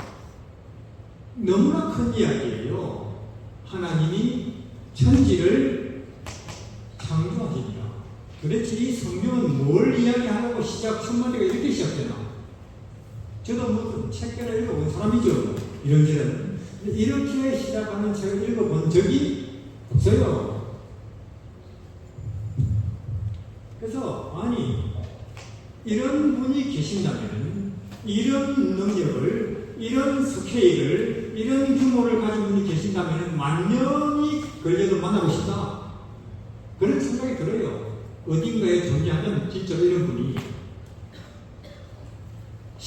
너무나 큰 이야기예요. 하나님이 천지를 창조하시니라. 도대체 이 성경은 뭘 이야기하려고 첫 마디가 이렇게 시작되나? 저도 뭐 책을 읽어본 사람이죠. 이런저런. 이렇게 시작하는 책을 읽어본 적이 없어요. 그래서 아니 이런 분이 계신다면 이런 능력을, 이런 스케일을, 이런 규모를 가진 분이 계신다면 만년이 걸려도 만나고 싶다. 그런 생각이 들어요. 어딘가에 존재하는 진짜 이런 분이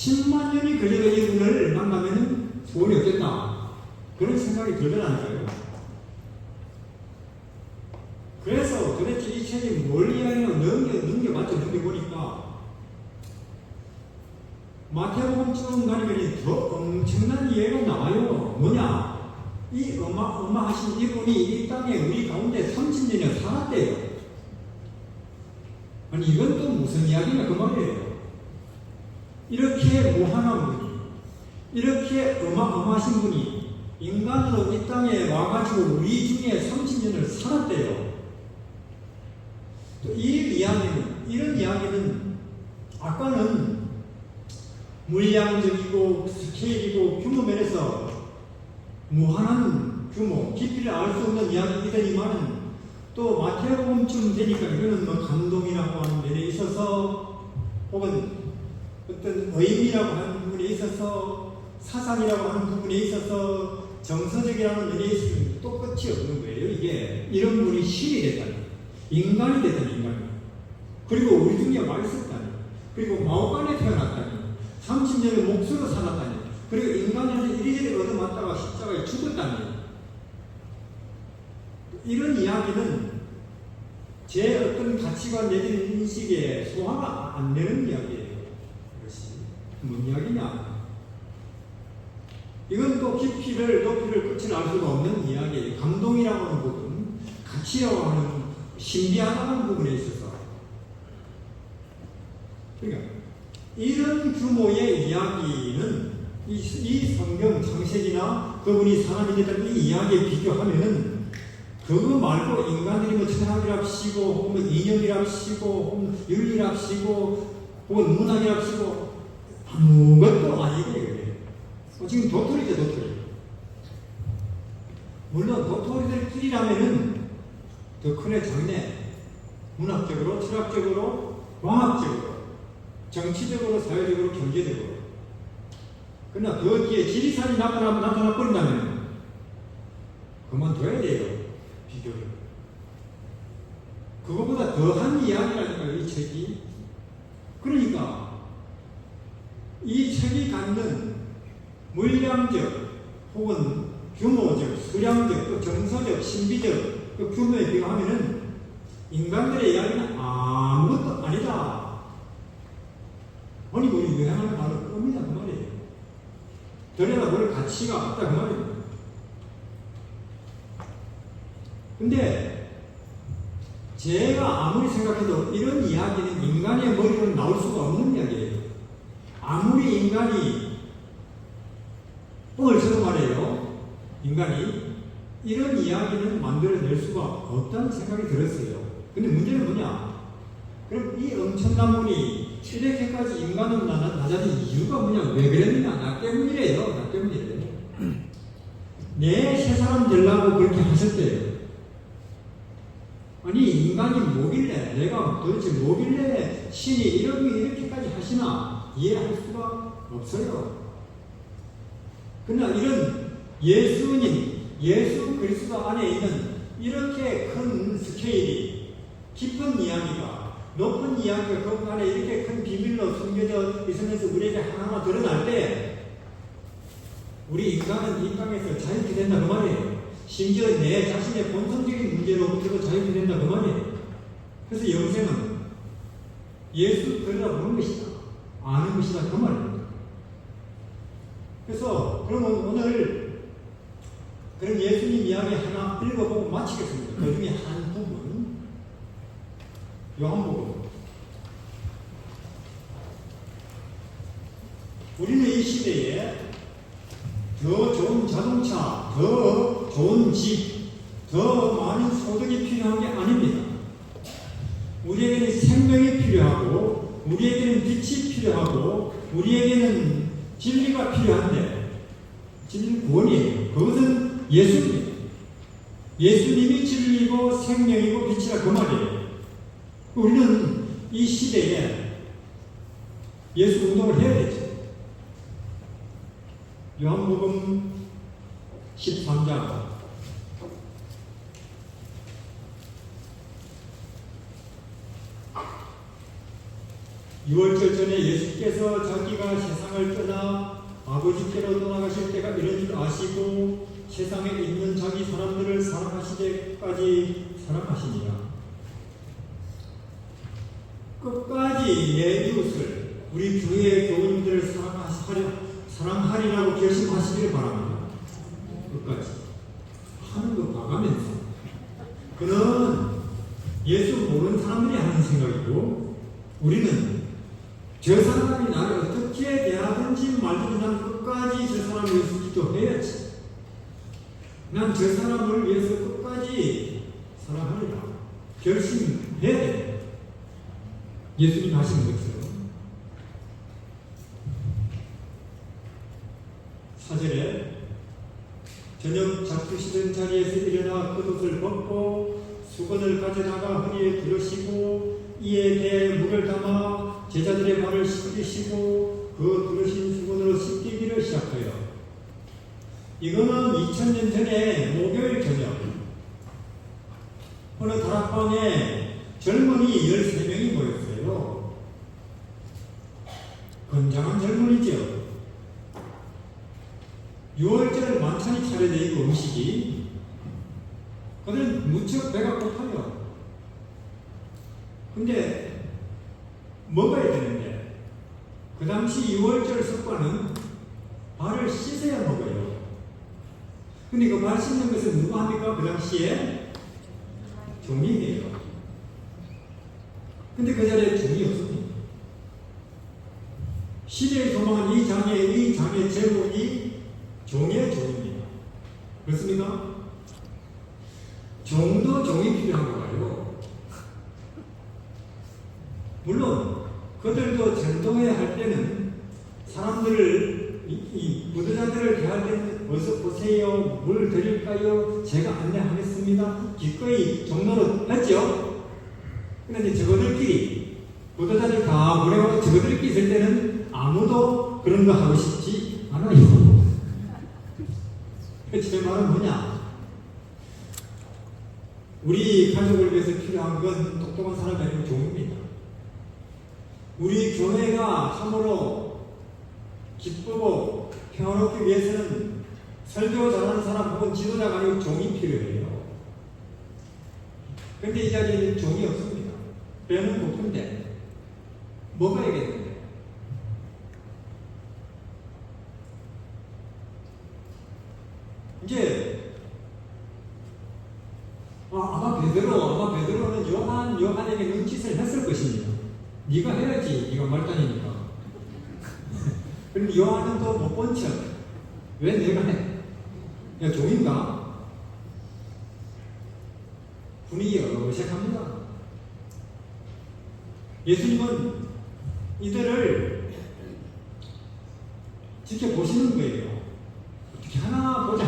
10만 년이 걸려도 이분을 만나면 소원이 없겠다. 그런 생각이 들더라니까요. 그래서 도대체 이 책이 뭘 이야기하냐 넘겨봤죠. 넘겨보니까 마태복음처럼 가면 더 엄청난 이해가 나와요. 뭐냐? 이 어마하신 이분이 이 땅에 우리 가운데 30년을 살았대요. 아니 이건 또 무슨 이야기냐 그 말이에요. 이렇게 무한한 분이, 이렇게 어마어마하신 분이 인간으로 이 땅에 와가지고 우리 중에 30년을 살았대요. 또 이런 이야기는 아까는 물량적이고 스케일이고 규모 면에서 무한한 규모, 깊이를 알 수 없는 이야기이더니만은 또 마태복음쯤 되니까 이거는 뭐 감동이라고 하는 면에 있어서 혹은 어떤 의미라고 하는 부분에 있어서 사상이라고 하는 부분에 있어서 정서적이라는 면에 있으면 또 끝이 없는 거예요. 이게 이런 분이 신이 됐다니, 인간이 됐다니, 인간이. 그리고 우리 중에 와 있었다니, 그리고 마오간에 태어났다니, 30년을 목수로 살았다니, 그리고 인간한테 이리저리 얻어맞다가 십자가에 죽었다니. 이런 이야기는 제 어떤 가치관 내지는 인식에 소화가 안 되는 이야기예요. 이것이 뭔 이야기냐? 이건 또 깊이를 높이를 끝을 알 수가 없는 이야기예요. 감동이라고 하는 부분, 가치라고 하는 신비하다는 부분에 있어서. 그러니까 이런 규모의 이야기는 이 성경 창세기나 그분이 사람이 됐다는 이 이야기에 비교하면은 그거 말고 인간들이 뭐 철학이랍시고 혹은 이념이랍시고 혹은 윤리랍시고 혹은 문학이랍시고 아무것도 아니에요. 지금 도토리죠, 도토리. 물론 도토리들끼리라면은 더 크네 작네. 문학적으로, 철학적으로, 과학적으로, 정치적으로, 사회적으로, 경제적으로. 그러나 거기에 지리산이 나타나 버린다면 그만둬야 돼요. 비교를. 그거보다 더한 이야기라니까요, 이 책이. 그러니까 이 책이 갖는 물량적 혹은 규모적, 수량적, 또 정서적, 신비적 그 규모에 비교하면은 인간들의 이야기는 아무것도 아니다. 아니 우리 유행하는 말은 겁니다 그 말이에요. 들여다 볼 가치가 없다 그 말이에요. 근데 제가 아무리 생각해도 이런 이야기는 인간의 머리로 나올 수가 없는 이야기예요. 아무리 인간이 뻥을 쳐도 말이에요. 인간이 이런 이야기는 만들어낼 수가 없다는 생각이 들었어요. 근데 문제는 뭐냐? 그럼 이 엄청난 분이 이렇게까지 인간으로 낮아진 이유가 뭐냐? 왜 그랬느냐? 나 때문이래요. 나 때문이래요. 내 새 사람 되려고 그렇게 하셨대요. 아니 인간이 뭐길래 내가 도대체 뭐길래 신이 이렇게까지 하시나 이해할 수가 없어요. 그러나 이런 예수님, 예수 그리스도 안에 있는 이렇게 큰 스케일이 깊은 이야기가 높은 이야기가 그 안에 이렇게 큰 비밀로 숨겨져 있으면서 우리에게 하나하나 드러날 때 우리 인간은 이 땅에서 자유케 된다 그 말이에요. 심지어 내 자신의 본성적인 문제로부터도 자유케 된다 그 말이에요. 그래서 영생은 예수 들여다보는 것이다. 아는 것이다 그 말입니다. 그래서 그러면 오늘 그런 예수님 이야기 하나 읽어보고 마치겠습니다. 그 중에 한 부분 요한복음. 우리는 이 시대에 더 좋은 자동차, 더 좋은 집, 더 많은 소득이 필요한 게 아닙니다. 우리에게는 생명이 필요하고 우리에게는 빛이 필요하고 우리에게는 진리가 필요한데 진리는 구원이에요. 그것은 예수님이에요. 예수님이 진리고 생명이고 빛이라 그 말이에요. 우리는 이 시대에 예수 운동을 해야 되죠. 요한복음 13장 유월절 전에 예수께서 자기가 세상을 떠나 아버지께로 떠나가실 때가 이런 줄 아시고 세상에 있는 자기 사람들을 사랑하시기까지 사랑하시니라. 끝까지 내 이웃을 우리 교회의 교우님들을 사랑하리라고 결심하시기를 바랍니다. 끝까지 하는 거 봐가면서 그는 예수 모르는 사람들이 하는 생각이고 우리는 저 사람이 나를 어떻게 대하든지 말든지 난 끝까지 저 사람을 위해서 기도해야지. 난 저 사람을 위해서 끝까지 사랑하리라 결심해야 돼. 예수님 하시는 것처럼. 4절에 저녁 잡수시던 자리에서 일어나 겉옷을 벗고 수건을 가져다가 허리에 두르시고 이에 대해 물을 담아 제자들의 발을 씻기시고 그 두르신 수건으로 씻기기를 시작해요. 이거는 2000년 전에 목요일 저녁 어느 다락방에 젊은이 13명이 모였어요. 건장한 젊은이죠. 6월절 만찬이 차려져 있고 음식이 그들은 무척 배가 고파요. 근데 먹어야 되는데 그 당시 6월절 습관은 발을 씻어야 먹어요. 근데 그 발 씻는 것은 누가 합니까? 그 당시에 종이에요. 근데 그 자리에 종이 없습니다. 시대의 소망은 이 장의 제목이 종의 종입니다. 그렇습니까? 종도 종이 필요한 거예요. 물론 그들도 전도회 할 때는 사람들을 이 부도자들을 대할 때는 어서 보세요. 물 드릴까요? 제가 안내하겠습니다. 기꺼이 종로로 했죠. 그런데 저거들끼리 부도자들 다 보내고 저거들끼리 있을 때는 아무도 그런 거 하고 싶지 않아요. 제 말은 뭐냐? 우리 가족을 위해서 필요한 건 똑똑한 사람이 아니고 종입니다. 우리 교회가 참으로 기쁘고 평화롭기 위해서는 설교 잘하는 사람 혹은 지도자가 아니고 종이 필요해요. 근데 이 자리에는 종이 없습니다. 배는 고픈데 먹어야겠는데. 이제 아마 베드로는 요한에게 눈짓을 했을 것입니다. 네가 해야지. 네가 말단이니까. 그런데 요한은 또 못 본 척. 왜 내가 해? 야 종인가? 분위기가 어색합니다. 예수님은 이들을 지켜보시는 거예요. 어떻게 하나 보자.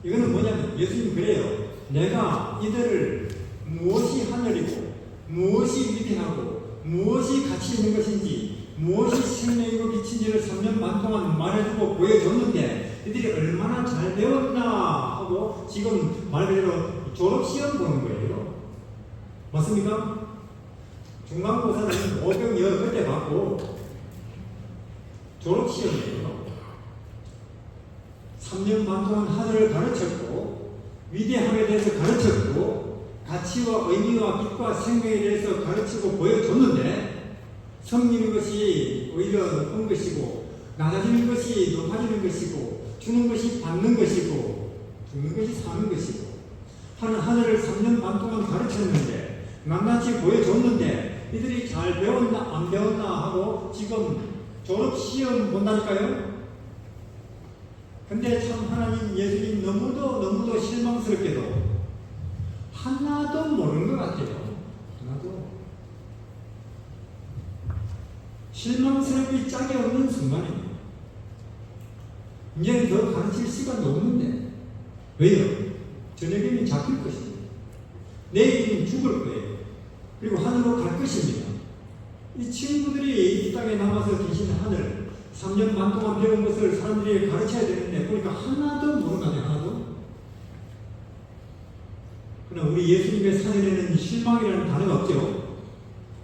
이거는 뭐냐면 예수님 그래요. 내가 이들을 무엇이 하늘이고 무엇이 위대하고 무엇이 가치 있는 것인지 무엇이 생명이고 빛인지를 3년 반 동안 말해주고 보여줬는데 이들이 얼마나 잘 배웠나 하고 지금 말 그대로 졸업시험 보는 거예요. 맞습니까? 중간고사는 500여 그때 받고 졸업시험이에요. 3년 반 동안 하늘을 가르쳤고 위대함에 대해서 가르쳤고 가치와 의미와 빛과 생명에 대해서 가르치고 보여줬는데 섬기는 것이 오히려 높은 것이고 낮아지는 것이 높아지는 것이고 주는 것이 받는 것이고 죽는 것이 사는 것이고 하늘을 3년 반 동안 가르쳤는데 낱낱이 보여줬는데 이들이 잘 배웠나 안 배웠나 하고 지금 졸업시험 본다니까요. 근데 참 하나님 예수님 너무도 실망스럽게도 하나도 모르는 것 같아요. 하나도. 실망스럽기 짝이 없는 순간입니다. 이제는 더 가르칠 시간도 없는데 왜요? 저녁에는 잡힐 것입니다. 내일은 죽을 거예요. 그리고 하늘로 갈 것입니다. 이 친구들이 이 땅에 남아서 계신 하늘 3년 반 동안 배운 것을 사람들이 가르쳐야 되는데 보니까 하나도 모르는 거 아니에요. 하나도. 그러나 우리 예수님의 사전에는 실망이라는 단어가 없죠.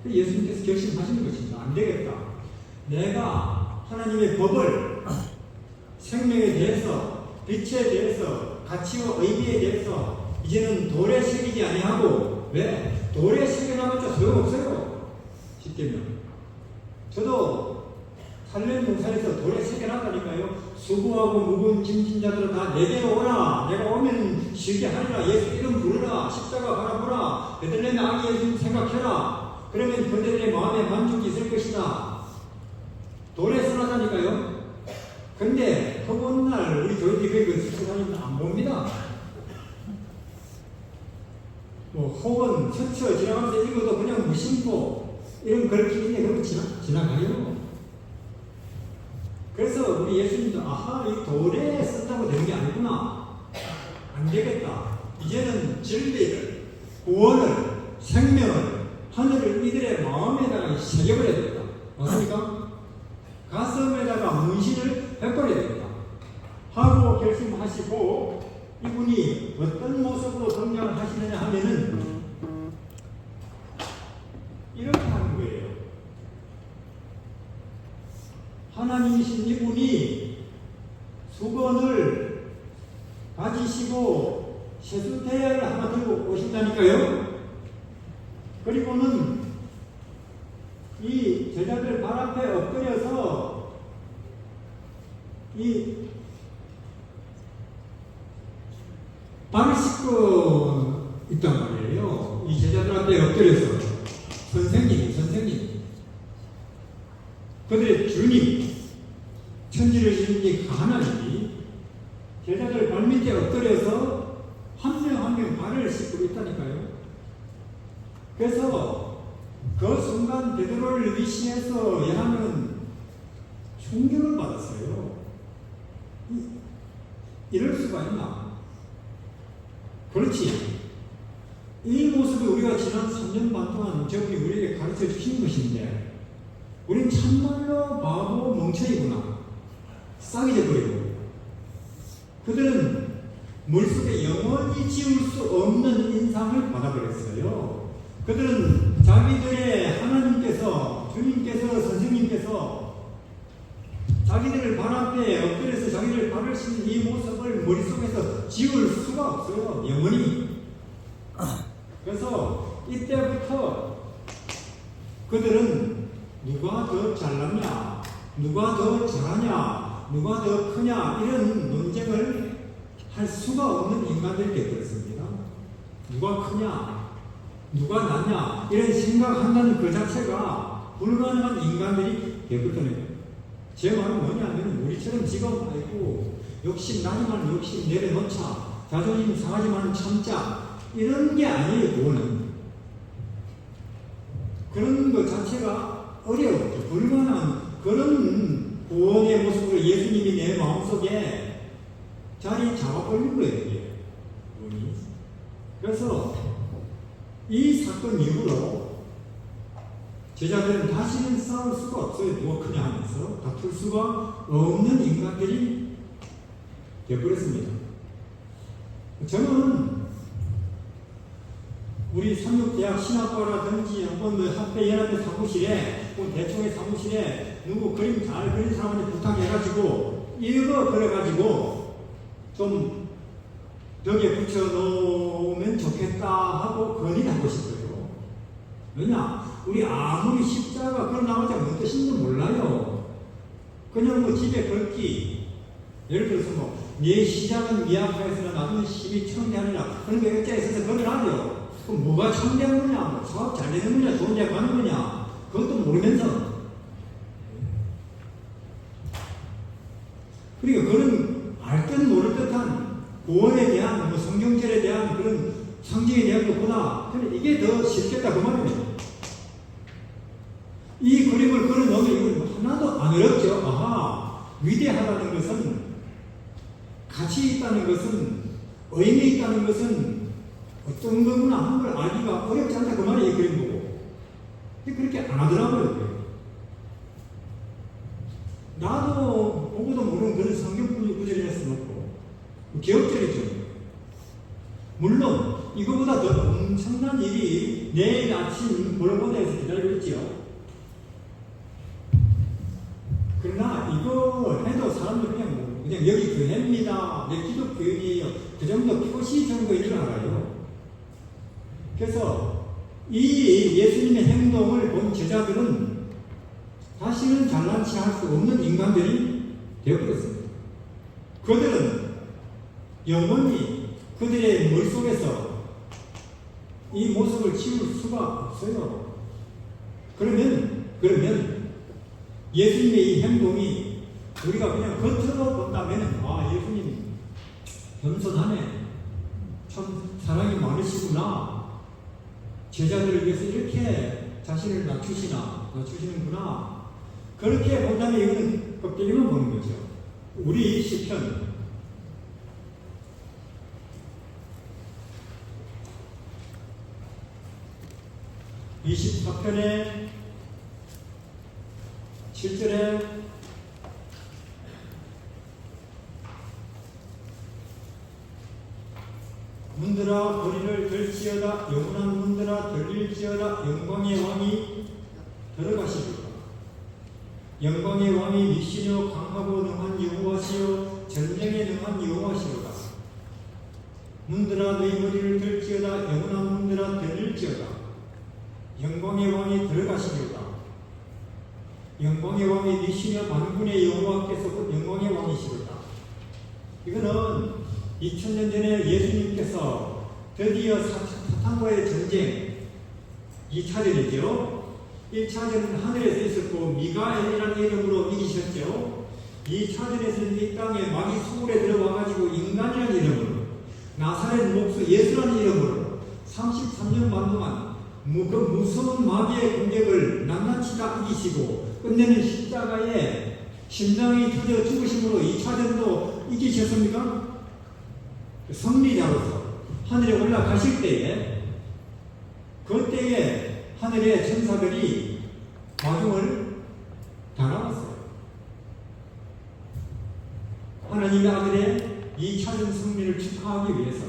예수님께서 결심하시는 것입니다. 안 되겠다. 내가 하나님의 법을 생명에 대해서, 빛에 대해서, 가치와 의미에 대해서 이제는 돌에 새기지 아니하고, 왜? 돌에 새겨놔봤자 소용없어요. 쉽게면. 저도 살렘 동산에서 돌에 새겨놨다니까요. 수고하고 무거운 짐진 자들은 다 내게로 오라. 내가 오면 쉬게 하리라. 예수 이름 부르라. 십자가 바라보라. 베들레헴의 아기 예수님 생각해라. 그러면 그들의 마음에 만족이 있을 것이다. 돌에 써놨다니까요. 근데 허구한 날 우리 교회들이 그 수사님은 안 봅니다. 뭐 혹은 스쳐 지나가면서 읽어도 그냥 무심코 이런 글귀인데 그러면 지나가요. 그래서 우리 예수님도 아하 이 돌에 쓴다고 되는 게 아니구나. 안 되겠다. 이제는 진리를, 구원을, 생명을, 하늘을 이들의 마음에다가 새겨버려야 되겠다. 맞습니까? 가슴에다가 문신을 해버려야 되겠다. 하고 결심하시고 이분이 어떤 모습으로 등장을 하시느냐 하면은 이렇게 하는 거예요. 하나님이신 이분이 수건을 가지시고 세수대야를 하나 들고 오신다니까요. 그리고는 이 제자들 발 앞에 엎드려서 이 발을 씻고 있단 말이에요. 이 제자들 앞에 엎드려서 선생님 그들의 주님 천지를 지은 하나님이 제자들 발밑에 엎드려서 한 명 한 명 발을 씻고 있다니까요. 그래서 그 순간 베드로를 위시해서 요한은 충격을 받았어요. 이럴 수가 있나? 그렇지. 이 모습을 우리가 지난 3년 반 동안 저분이 우리에게 가르쳐 주신 것인데 우린 참말로 바보 멍청이구나. 싹이 돼버리고 그들은 물속에 영원히 지울 수 없는 인상을 받아버렸어요. 그들은 자기들의 하나님께서, 주님께서, 선생님께서 자기들을 발 앞에 엎드려서 자기들 발을 씻는 이 모습을 머릿속에서 지울 수가 없어요. 영원히. 그래서 이때부터 그들은 누가 더 잘났냐, 누가 더 잘하냐, 누가 더 크냐 이런 논쟁을 할 수가 없는 인간들이 되어버렸습니다. 누가 크냐, 누가 낫냐 이런 생각한다는 그 자체가 불가능한 인간들이 되어버렸네요. 제 말은 뭐냐면 우리처럼 지금 아이고 욕심 나지만 욕심 내려놓자, 자존심 상하지만 참자 이런 게 아니에요. 구원은 그런 것 자체가 어려워. 불가능한 그런 구원의 모습으로 예수님이 내 마음속에 자리 잡아버린 거예요. 이게. 그래서 이 사건 이후로 제자들은 다시는 싸울 수가 없어요. 누가 크냐 하면서 다툴 수가 없는 인간들이 되어버렸습니다. 저는 우리 삼육대학 신학과라든지 한번 학회연합회 사무실에 대충의 사무실에 누구 그림 잘 그린 사람한테 부탁해가지고 이거 그래가지고 좀 벽에 붙여놓으면 좋겠다 하고 건의하고 싶어요. 왜냐? 우리 아무리 십자가 걸어나오자 뭔 뜻인지 몰라요. 그냥 뭐 집에 걸기 예를 들어서 내 시작은 미약하였으나 나중에 힘이 청대하리라 그런 게 액자에 있어서 걸어놔요. 그럼 뭐가 청대한 거냐, 뭐 사업 잘 되는 거냐, 좋은 데 가는 거냐 그것도 모르면서 그러니까 그런 알 듯 모를 듯한 구원에 대한 뭐 성경절에 대한 그런 상징에 대한 것보다 이게 더 쉽겠다 그 말이에요. 이 그림을 그려놓으면 이건 하나도 안 어렵죠. 아하, 위대하다는 것은 가치 있다는 것은 의미 있다는 것은 어떤 거구나 하는 걸 알기가 어렵지 않다 그 말이 이 그림 보고. 근데 그렇게 안 하더라고요. 나도 보고도 모르는 그런 성경 구절이라 써놓고 기억절이죠. 물론 이거보다 더 엄청난 일이 내일 아침 골고다에서 기다리고 있지요. 그러나 이거 해도 사람들 그냥 여기 교회입니다. 내 기독 교인이에요. 그 정도 표시 정도인 줄 알아요. 그래서 이 예수님의 행동을 본 제자들은 다시는 잘난 체 할 수 없는 인간들이 되어버렸습니다. 그들은 영원히 그들의 머릿속에서 이 모습을 지울 수가 없어요. 그러면 예수님의 이 행동이 우리가 그냥 겉으로 본다면 예수님 겸손하네, 참 사랑이 많으시구나, 제자들을 위해서 이렇게 자신을 낮추시는구나, 그렇게 본다면 이거는 껍데기만 보는 거죠. 우리 시편 24편의 7절에 문들아 거리를 들지어다, 영원한 문들아 들릴지어다, 영광의 왕이 들어가시리로다. 영광의 왕이 미시며 강하고 능한 여호와시요 전쟁에 능한 여호와시로다. 문들아 너희 머리를 들지어다, 영원한 문들아 들릴지어다, 영광의 왕이 들어가시리로다. 영광의 왕이 미시며 만군의 여호와께서 곧 영광의 왕이시로다. 이거는 2000년 전에 예수님께서 드디어 사탄과의 전쟁 2차전이죠. 1차전은 하늘에서 있었고 미가엘이라는 이름으로 이기셨죠. 2차전에서는 이 땅에 마귀 소굴에 들어와가지고 인간이라는 이름으로, 나사렛 목수 예수라는 이름으로 33년 반 동안 그 무서운 마귀의 공격을 낱낱이 다 이기시고 끝내는 십자가에 심장이 터져 죽으심으로 2차전도 이기셨습니까? 승리자로서 하늘에 올라가실 때에, 그때에 하늘의 천사들이 마중을 다 나왔어요. 하나님의 아들의 2차전 승리를 축하하기 위해서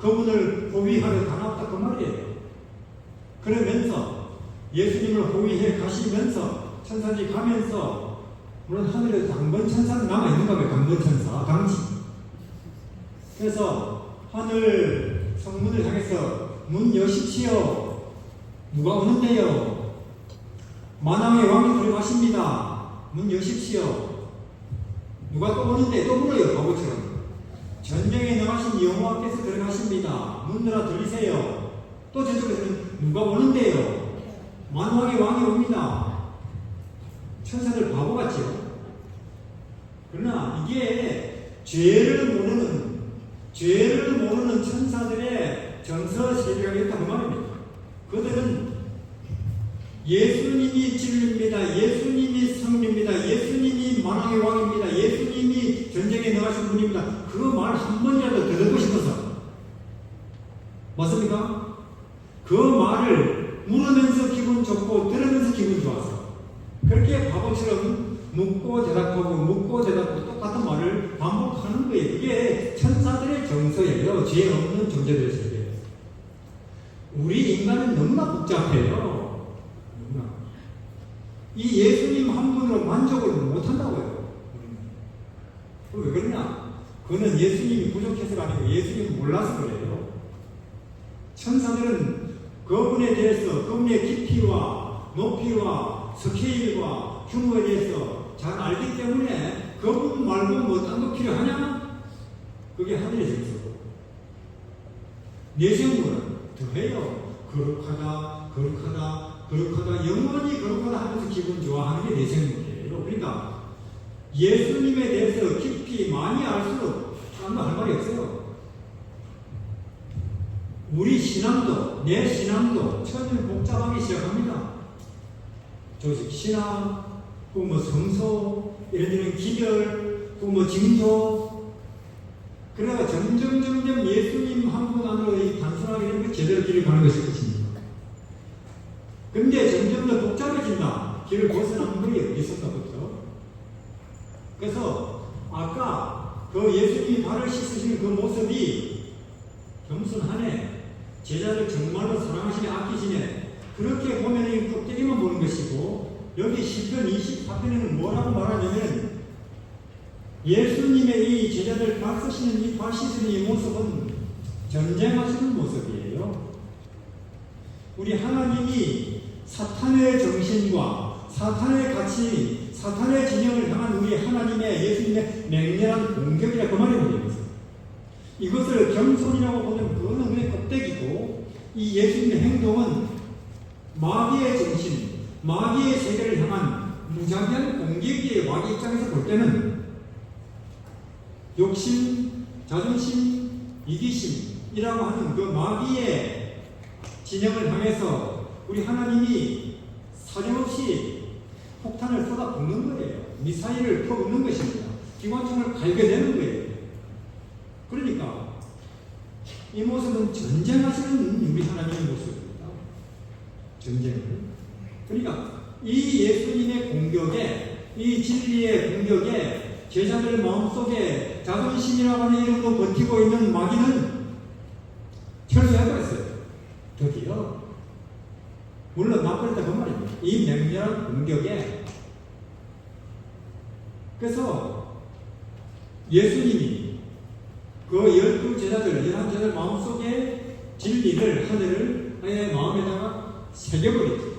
그분을 호위하러 다 나왔다 그 말이에요. 그러면서 예수님을 호위해 가시면서 천사들이 가면서, 물론 하늘에 강번 천사는 남아있는가 봐요. 강번 천사, 강지. 그래서 하늘 성문을 향해서 문 여십시오. 누가 오는데요? 만왕의 왕이 들어가십니다. 문 여십시오. 누가 또 오는데 또 물어요. 바보처럼. 전쟁에 나가신 여호와께서 들어가십니다. 문들아 들리세요. 또 저쪽에서는 누가 오는데요? 만왕의 왕이 옵니다. 천사들 바보같지요. 그러나 이게 죄를 모르는 천사들의 정서 세계가 그 말입니다. 그들은 예수님이 진리입니다, 예수님이 성리입니다, 예수님이 만왕의 왕입니다, 예수님이 전쟁에 나가신 분입니다, 그 말 한 번이라도 듣고 싶어서. 맞습니까? 그 말을 물으면서 기분 좋고 들으면서 기분 좋아서 그렇게 바보처럼 묻고 대답하고 똑같은 말을 반복하는 거예요. 이게 천사들의 정서예요. 죄 없는 존재들의 세계. 우리 인간은 너무나 복잡해요. 너무나. 이 예수님 한 분으로 만족을 못한다고요. 왜 그러냐? 그거는 예수님이 부족해서가 아니고 예수님이 몰라서 그래요. 천사들은 그분에 대해서, 그분의 깊이와 높이와 스케일과 규모에 대해서 잘 알기 때문에 그분 말고 뭐 딴 거 필요하냐? 그게 하늘의 정서고, 내생물은 더해요. 거룩하다, 영원히 거룩하다 하면서 기분 좋아하는 게 내생물이에요. 그러니까 예수님에 대해서 깊이 많이 알수록 딴 거 할 말이 없어요. 우리 신앙도, 내 신앙도 처음에 복잡하기 시작합니다. 조직 신앙, 뭐 성소, 예를 들면 기별, 뭐 징조. 그러다가 점점 예수님 한 분 안으로 단순하게 되면 제대로 길을 가는 것이 끝입니다. 근데 점점 더 복잡해진다. 길을 벗어나는 거예요. 어디서부터. 그래서 아까 그 예수님이 발을 씻으시는 그 모습이 겸손하네, 제자를 정말로 사랑하시네, 아끼시네. 그렇게 보면 껍데기만 보는 것이고, 여기 시편 24편에는 뭐라고 말하냐면, 예수님의 이 제자들 발 쓰시는 이 발 씻는 이 모습은 전쟁하시는 모습이에요. 우리 하나님이 사탄의 정신과 사탄의 가치, 사탄의 진영을 향한 우리 하나님의 예수님의 맹렬한 공격이라 그 말입니다. 이것을 겸손이라고 보면 그거는 그냥 껍데기고, 이 예수님의 행동은 마귀의 정신, 마귀의 세계를 향한 무자비한 공격이에요. 마귀 입장에서 볼 때는 욕심, 자존심, 이기심이라고 하는 그 마귀의 진영을 향해서 우리 하나님이 사정없이 폭탄을 쏟아붓는 거예요. 미사일을 퍼붓는 것입니다. 기관총을 갈겨내는 거예요. 그러니까 이 모습은 전쟁하시는 우리 하나님의 모습입니다. 전쟁을. 그러니까 이 예수님의 공격에, 이 진리의 공격에 제자들 마음속에 자존심이라고 하는 이름으로 버티고 있는 마귀는 철수해버렸어요. 드디어. 물론 나쁘다 그 말입니다. 이 맹렬한 공격에. 그래서 예수님이 그 12제자들, 11제자들 마음속에 진리를, 하늘을 아예 마음에다가 새겨버리죠.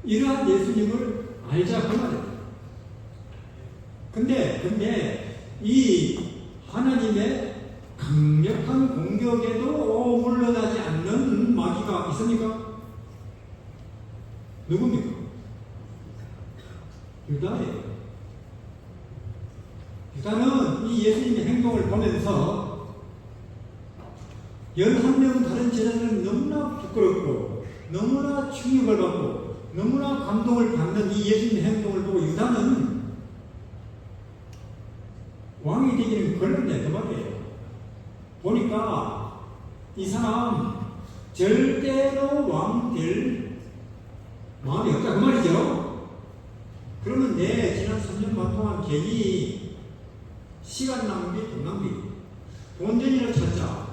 이러한 예수님을 알자 그 말입니다. 근데 이 하나님의 강력한 공격에도 물러나지 않는 마귀가 있습니까? 누굽니까? 유다예요. 유다는 이 예수님의 행동을 보면서 11명 다른 제자들은 너무나 부끄럽고 너무나 충격을 받고 너무나 감동을 받는 이 예수님의 행동을 보고 유다는 왕이 되기는 걸렸네 그 말이에요. 보니까 이 사람 절대로 왕 될 마음이 없다 그 말이죠. 그러면 내 지난 3년 반 동안 괜히 시간 낭비, 돈 낭비, 본전이라 찾자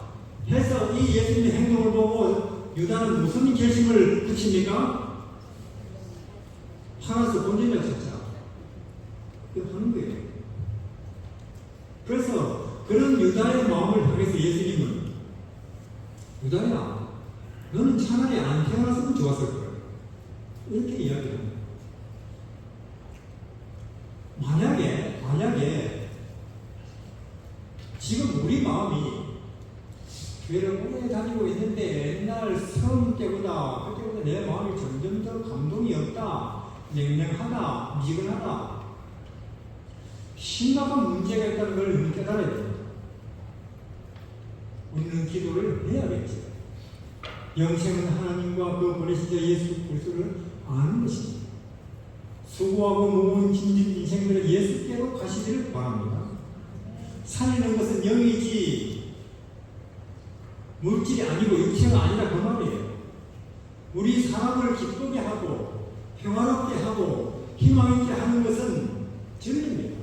해서 이 예수님의 행동을 보고 유다는 무슨 결심을 붙입니까? 팔아서 본전이라 찾자. 이거 하는 거예요. 그래서 그런 유다의 마음을 향해서 예수님은 유다야, 너는 차라리 안 태어났으면 좋았을 거야. 이렇게 이야기합니다. 만약에 지금 우리 마음이 교회를 오래 다니고 있는데 옛날 처음 때보다 그때보다 내 마음이 점점 더 감동이 없다, 냉랭하다, 미근하다, 심각한 문제가 있다는 걸 깨달아야 됩니다. 우리는 기도를 해야겠죠. 영생은 하나님과 그 보내신 자 예수 그리스도를 아는 것입니다. 수고하고 무거운 힘든 인생들을 예수께로 가시기를 바랍니다. 살리는 것은 영이지 물질이 아니고 육체가 아니라 그 말이에요. 우리 사람을 기쁘게 하고 평화롭게 하고 희망 있게 하는 것은 진리입니다.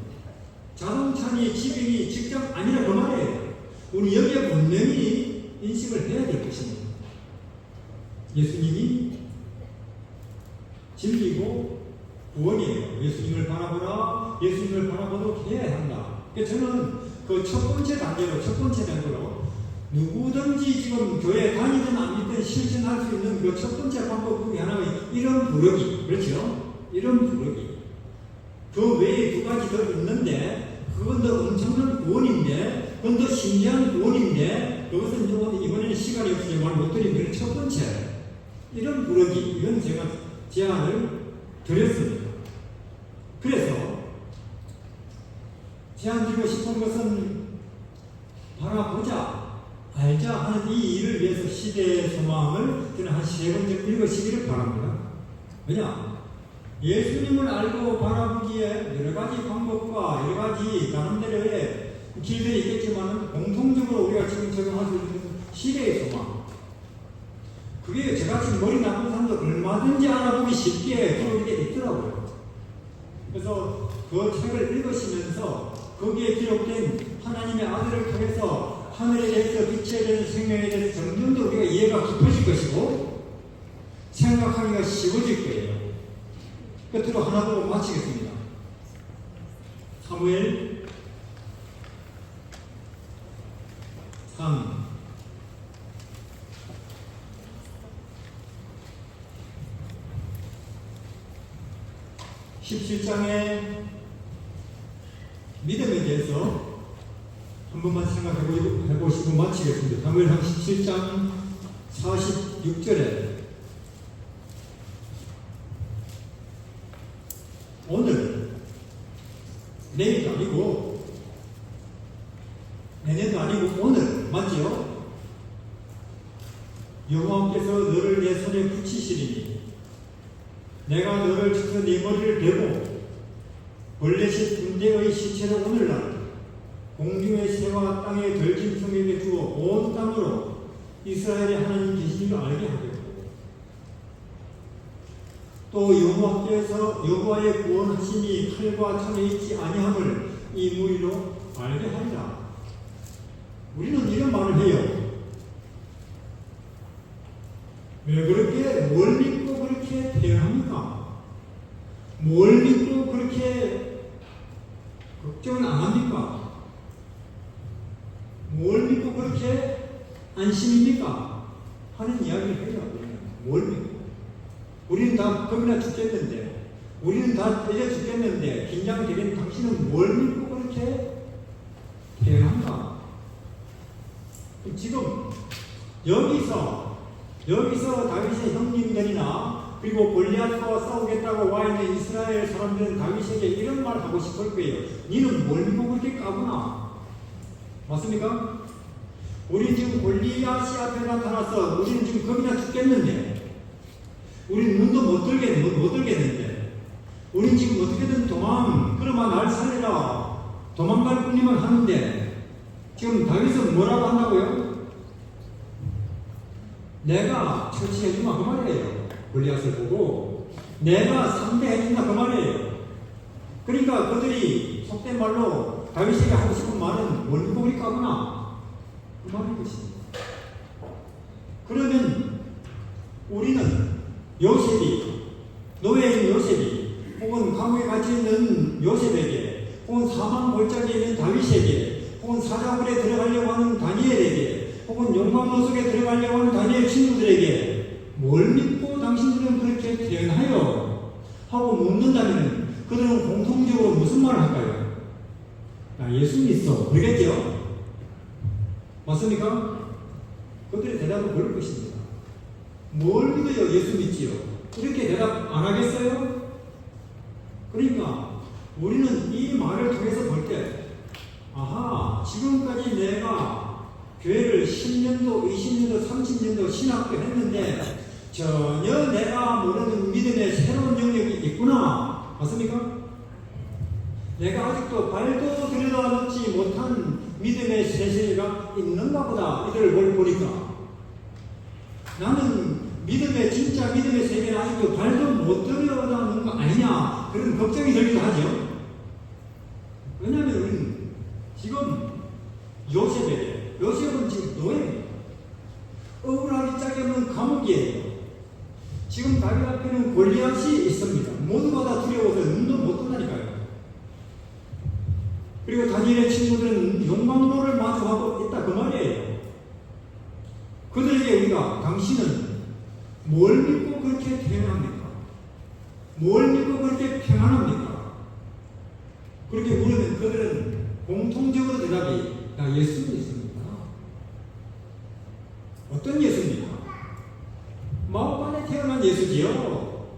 자동차니 집이니 직장 아니라 그 말이에요. 우리 여기에 분명히 인식을 해야 될 것입니다. 예수님이 진리고 구원이에요. 예수님을 바라보라. 예수님을 바라보도록 해야 한다. 그래서 저는 그 첫 번째 단계로 누구든지 지금 교회 다니든 안 믿든 실천할 수 있는 그 첫 번째 방법 중에 하나가 이런 부르기. 그렇죠? 이런 부르기. 그 외에 두 가지 더 있는데 그건 더 엄청난 구원인데 그건 더 신기한 구원인데 그것은 이번에는 시간이 없으니 말 못 드린 그런 첫 번째 이런 부르기. 이건 제가 제안을 드렸습니다. 그래서 제안 드리고 싶은 것은 바라보자, 알자 하는 이 일을 위해서 시대의 소망을 저는 한 3번 정도 읽으시기를 바랍니다. 왜냐? 예수님을 알고 바라보기에 여러 가지 방법과 여러 가지 나름대로의 길들이 있겠지만 공통적으로 우리가 지금 적용할 수 있는 시대의 소망. 그게 저같이 머리 나쁜 사람도 얼마든지 알아보기 쉽게 그런 게 있더라고요. 그래서 그 책을 읽으시면서 거기에 기록된 하나님의 아들을 통해서 하늘에 대해서 빛에 대해서 생명에 대해서 점점 더 우리가 이해가 깊어질 것이고 생각하기가 쉬워질 거예요. 끝으로 하나 더 마치겠습니다. 사무엘 3 17장의 믿음에 대해서 한 번만 생각해보시고 마치겠습니다. 사무엘상 17장 46절에 오늘, 내일도 아니고 내년도 아니고 오늘 맞지요? 여호와께서 너를 내 손에 붙이시리니 내가 너를 쳐서 네 머리를 베고 벌레시 군대의 시체로 오늘날 공중의 새와 땅의 들짐승에게 주어 온 땅으로 이스라엘의 하나님 계신 줄 알게 하겠고 또 여호와의 구원하심이 칼과 창에 있지 아니함을 이 무리로 알게 하리라. 우리는 이런 말을 해요. 왜 그렇게 뭘 믿고 그렇게 대응합니까? 뭘 믿고 그렇게 걱정은 안 합니까? 뭘 믿고 그렇게 안심입니까? 하는 이야기를 해요. 뭘 믿고? 우리는 다 겁이나 죽겠는데, 우리는 다 때려 죽겠는데, 긴장되는 당신은 뭘 믿고 그렇게 대응한가? 지금 여기서 다윗의 형님들이나 그리고 골리앗과 싸우겠다고 와 있는 이스라엘 사람들은 다윗에게 이런 말 하고 싶을 거예요. 니는 뭘 믿고 그렇게 까구나? 맞습니까? 우리 지금 골리앗이 앞에 나타나서 우리는 지금 겁이나 죽겠는데, 우리는 눈도 못 들겠는데, 우리는 지금 어떻게든 그러마 날 살리라 도망갈 뿐이만 하는데, 지금 다윗은 뭐라고 한다고요? 내가 처치해주마 그 말이에요. 골리앗을 보고 내가 상대해준다 그 말이에요. 그러니까 그들이 속된 말로 다윗에게 하고 싶은 말은 뭘 믿고 우리 까구나 그 말인 것입니다. 그러면 우리는 노예인 요셉이 혹은 감옥에 갇혀 있는 요셉에게 혹은 사망 골짜기에 있는 다윗에게 혹은 사자굴에 들어가려고 하는 다니엘에게 혹은 용광로 속에 들어가려고 하는 다니엘 친구들에게 뭘 믿고 당신들은 그렇게 대응하여? 하고 묻는다면 그들은 공통적으로 무슨 말을 할까요? 나 예수 믿어. 그러겠죠? 맞습니까? 그들의 대답은 그럴 것입니다. 뭘 믿어요? 예수 믿지요? 이렇게 대답 안 하겠어요? 그러니까 우리는 이 말을 통해서 볼 때 아하, 지금까지 내가 교회를 10년도, 20년도, 30년도 신학교 했는데 전혀 내가 모르는 믿음의 새로운 영역이 있구나. 맞습니까? 내가 아직도 발도 들여다놓지 못한 믿음의 세계가 있는가 보다. 이들을 보니까 나는 진짜 믿음의 세계는 아직도 발도 못 들여다놓는 거 아니냐, 그런 걱정이 들기도 하죠. 왜냐하면 우리는 지금 요셉은 지금 노예입니다. 억울하기 짝이 없는 감옥이에요. 지금 다윗 앞에는 골리앗이 있습니다. 모두가 다 두려워서 눈도 못 뜬다니까요. 그리고 다니엘의 친구들은 용광로를 마주하고 있다 그 말이에요. 그들에게 우리가 당신은 뭘 믿고 그렇게 대응합니까? 뭘 믿고 그렇게 평안합니까? 그렇게 물으면 그들은 공통적으로 대답이 나 예수 믿습니다. 어떤 예수입니까? 마음 안에 태어난 예수지요.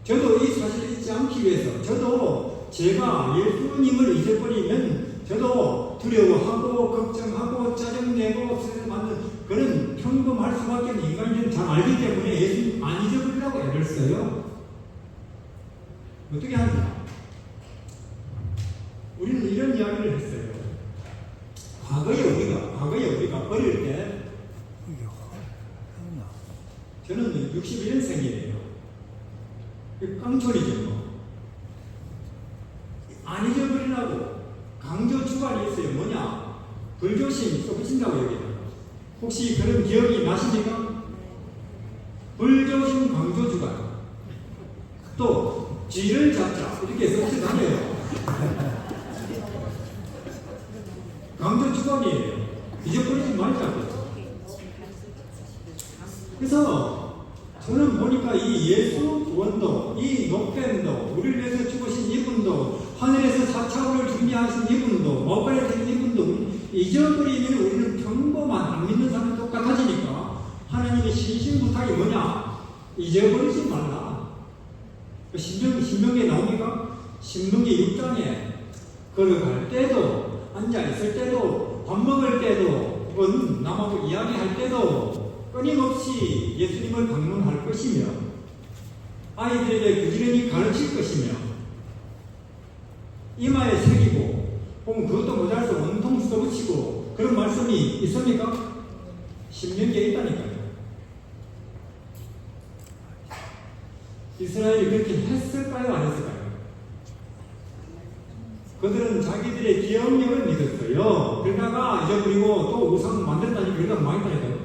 저도 이 사실을 잊지 않기 위해서 제가 예수님을 잊어버리면 저도 두려워하고 걱정하고 짜증내고 스트레스받는 그런 평범할 수밖에 없는 인간들은 잘 알기 때문에 예수님 안 잊어버리라고 애를 써요. 어떻게 하냐? 우리는 이런 이야기를 했어요. 과거에 우리가 어릴 때, 저는 61년생이에요. 깡촌이죠. 안 잊어버리라고 강조 주관이 있어요. 뭐냐? 불교 혹시 그런 기억이 나십니까? 불조심 강조주간 또 쥐를 잡자 이렇게 써서 다녀요. 강조주간이에요. 잊어버리지 말자고요. 그래서 저는 보니까 이 예수 구원도, 이 노뱀도, 우리를 위해서 죽으신 이분도, 하늘에서 4차원을 준비하신 이분도, 목발에 된 이분도 잊어버리면 우리는 평범한 안 믿는 사람이 똑같아지니까 하나님의 신신부탁이 뭐냐? 잊어버리지 말라. 신명기에 나옵니까? 신명기 6장에 걸어갈 때도, 앉아있을 때도, 밥 먹을 때도, 혹은 남하고 이야기할 때도 끊임없이 예수님을 방문할 것이며 아이들에게 부지런히 가르칠 것이며 이마에 새기고 보면 그것도 모자라서 온통 써붙이고 그런 말씀이 있습니까? 신명기에 있다니까요. 이스라엘이 그렇게 했을까요? 안 했을까요? 그들은 자기들의 기억력을 믿었어요. 그러다가 잊어버리고 또 우상 만들었다니 그러다가 망했다니까요.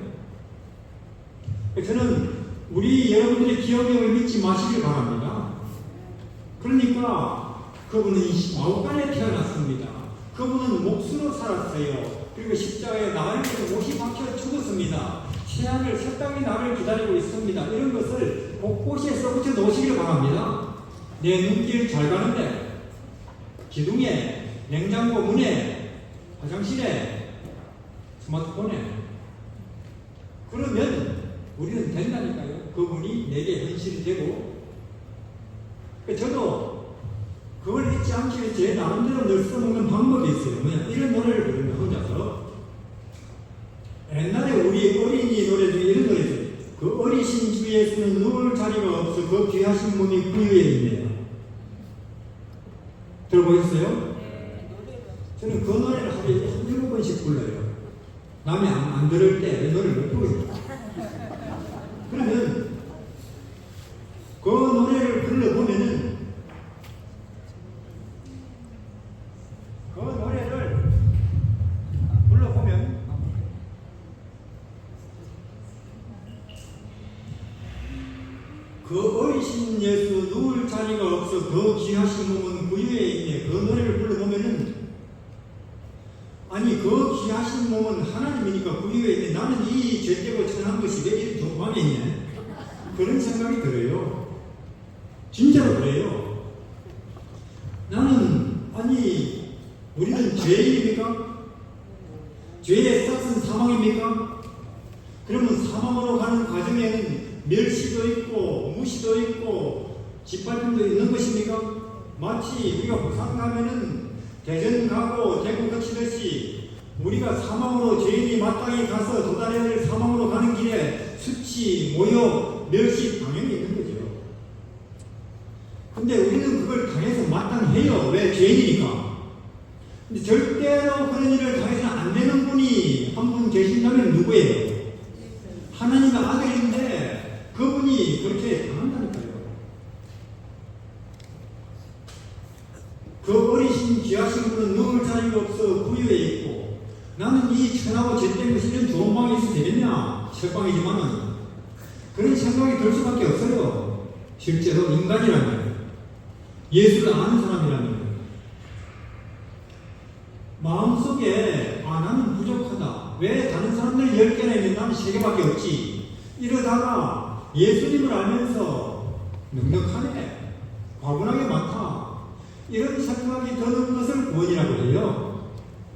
저는 우리 여러분들의 기억력을 믿지 마시길 바랍니다. 그러니까 그분은 마우간에 태어났습니다. 그분은 몫으로 살았어요. 그리고 십자가에 나를 위해서 못이 박혀 죽었습니다. 새하늘 새 땅이 나를 기다리고 있습니다. 이런 것을 곳곳에 써붙여 놓으시길 바랍니다. 내 눈길 잘 가는데 기둥에, 냉장고 문에, 화장실에, 스마트폰에 그러면 우리는 된다니까요. 그분이 내게 현실이 되고 저도 그걸 잊지 않기 위해 제 나름대로 늘 써먹는 방법이 있어요. 뭐냐, 이런 노래를 부르면 혼자서 옛날에 우리 어린이 노래 중에 이런 노래 있어요. 그 어리신 주 예수는 누울 자리가 없어 그 귀하신 몸이 그 위에 있네요. 들어보셨어요? 저는 그 노래를 하루에 7번씩 불러요. 남이 안 들을 때 이 노래를 못 부르요. 그러면 그 노래를 불러보면은 그 노래를 불러보면 그 어리신 예수 누울 자리가 없어 그 귀하신 몸은 그 위에 있네. 그 노래를 불러보면은 아니 그 귀하신 몸은 하나님이니까 그 위에 있네. 나는 이 죄되고 천한 것이 왜 이렇게 도망에 있냐. 그런 생각이 들어요. 진짜로 그래요. 나는 아니 우리는 죄인입니까? 죄의 싹은 사망입니까? 그러면 사망으로 가는 과정에는 멸시도 있고 무시도 있고 짓밟힘도 있는 것입니까? 마치 우리가 부산 가면은 대전 가고 대구 거치듯이 우리가 사망으로 죄인이 마땅히 가서 도달해야 될 사망으로 가는 길에 수치, 모욕, 멸시 당연히 있는 거죠. 근데 우리는 그걸 당해서 마땅해요. 왜? 죄인이니까. 근데 절대로 그런 일을 당해서는 안 되는 분이 한 분 계신다면 누구예요? 하나님의 아들인데 그분이 그렇게 당한다니까요. 그 어리신 귀하신 분은 누울 자리가 없어 구유에 있고 나는 이 천하고 죄된 것이 이런 좋은 방에 있어도 되겠냐? 책방이지만은 그런 생각이 들 수밖에 없어요. 실제로 인간이라면 예수를 아는 사람이라면 마음속에 나는 부족하다. 왜 다른 사람들 10개나 있는데 나는 3개밖에 없지. 이러다가 예수님을 알면서 넉넉하네. 과분하게 많다. 이런 생각이 드는 것을 구원이라고 해요.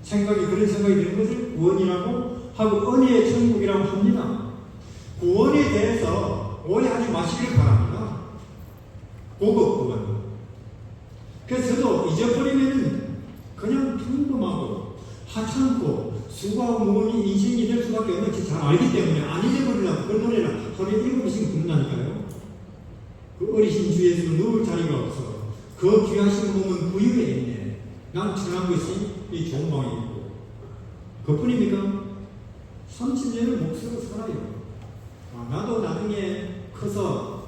그런 생각이 드는 것을 구원이라고 하고 은혜의 천국이라고 합니다. 구원에 대해서 오해하지 마시길 바랍니다. 고급 구원. 그래서 저도 잊어버리면 그냥 평범하고 하찮고 수고하고 무거운 인생이 될 수밖에 없는지 잘 알기 때문에 안 잊어버리려고 그 노래를 하루에 7번씩 부른다니까요. 그 어리신 주 예수는 누울 자리가 없어. 그 귀하신 몸은 그 위에 있네. 난 천한 것이 이 좋은 방에 있고. 그뿐입니까? 30년을 몫으로 살아요. 나도 나중에 커서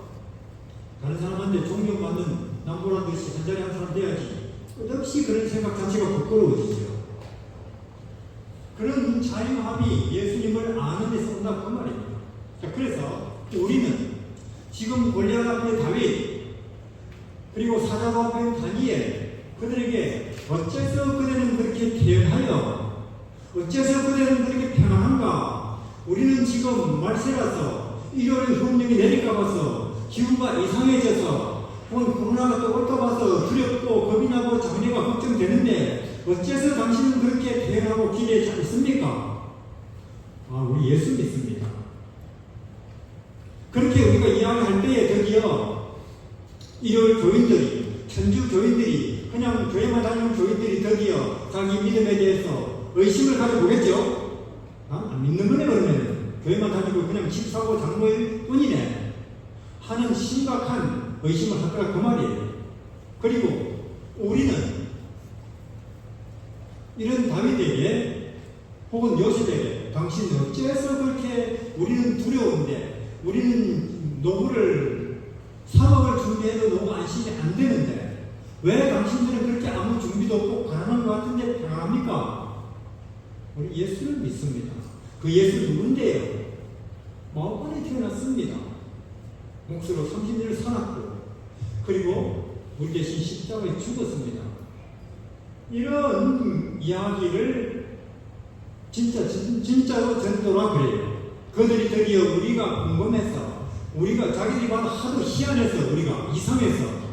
다른 사람한테 존경받는 남보라듯이 한 자리 한 사람 돼야지. 끝없이 그런 생각 자체가 부끄러워지죠. 그런 자유함이 예수님을 아는 데서 온다고 그 말입니다. 자, 그래서 우리는 지금 골리앗 앞에 다윗, 그리고 사자로 앞에 다니엘, 그들에게 어째서 그대는 그렇게 태연하여, 어째서 그대는 그렇게 평안한가? 우리는 지금 말세라서 일요일 흉령이 내릴까 봐서 기후가 이상해져서 코로나가 또 올까 봐서 두렵고 겁이 나고 장래가 걱정되는데 어째서 당신은 그렇게 태연하고 기대지 않습니까? 우리 예수 믿습니다. 그렇게 우리가 이야기할 때에 드디어 일요일 교인들이, 천주 교인들이, 그냥 교회만 다니는 교인들이 드디어 자기 믿음에 대해서 의심을 가져보겠죠? 안 믿는 거네, 그러면. 교회만 다니고 그냥 집사고 장로일 뿐이네 하는 심각한 의심을 할 거라 그 말이에요. 그리고 우리는 이런 다윗에게 혹은 요셉에게 당신 어째서 그렇게 우리는 두려운데, 우리는 노후를 사업을 준비해도 너무 안심이 안 되는데 왜 당신들은 그렇게 아무 준비도 없고 가난한 것 같은데 평안합니까? 우리 예수를 믿습니다. 그 예수 누군데요? 마음만에 태어났습니다. 몫으로 30년을 살았고, 그리고 우리 대신 십자가에 죽었습니다. 이런 이야기를 진짜로 전도라 그래요. 그들이 드디어 우리가 궁금해서, 우리가 자기들이 봐도 하도 희한해서, 우리가 이상해서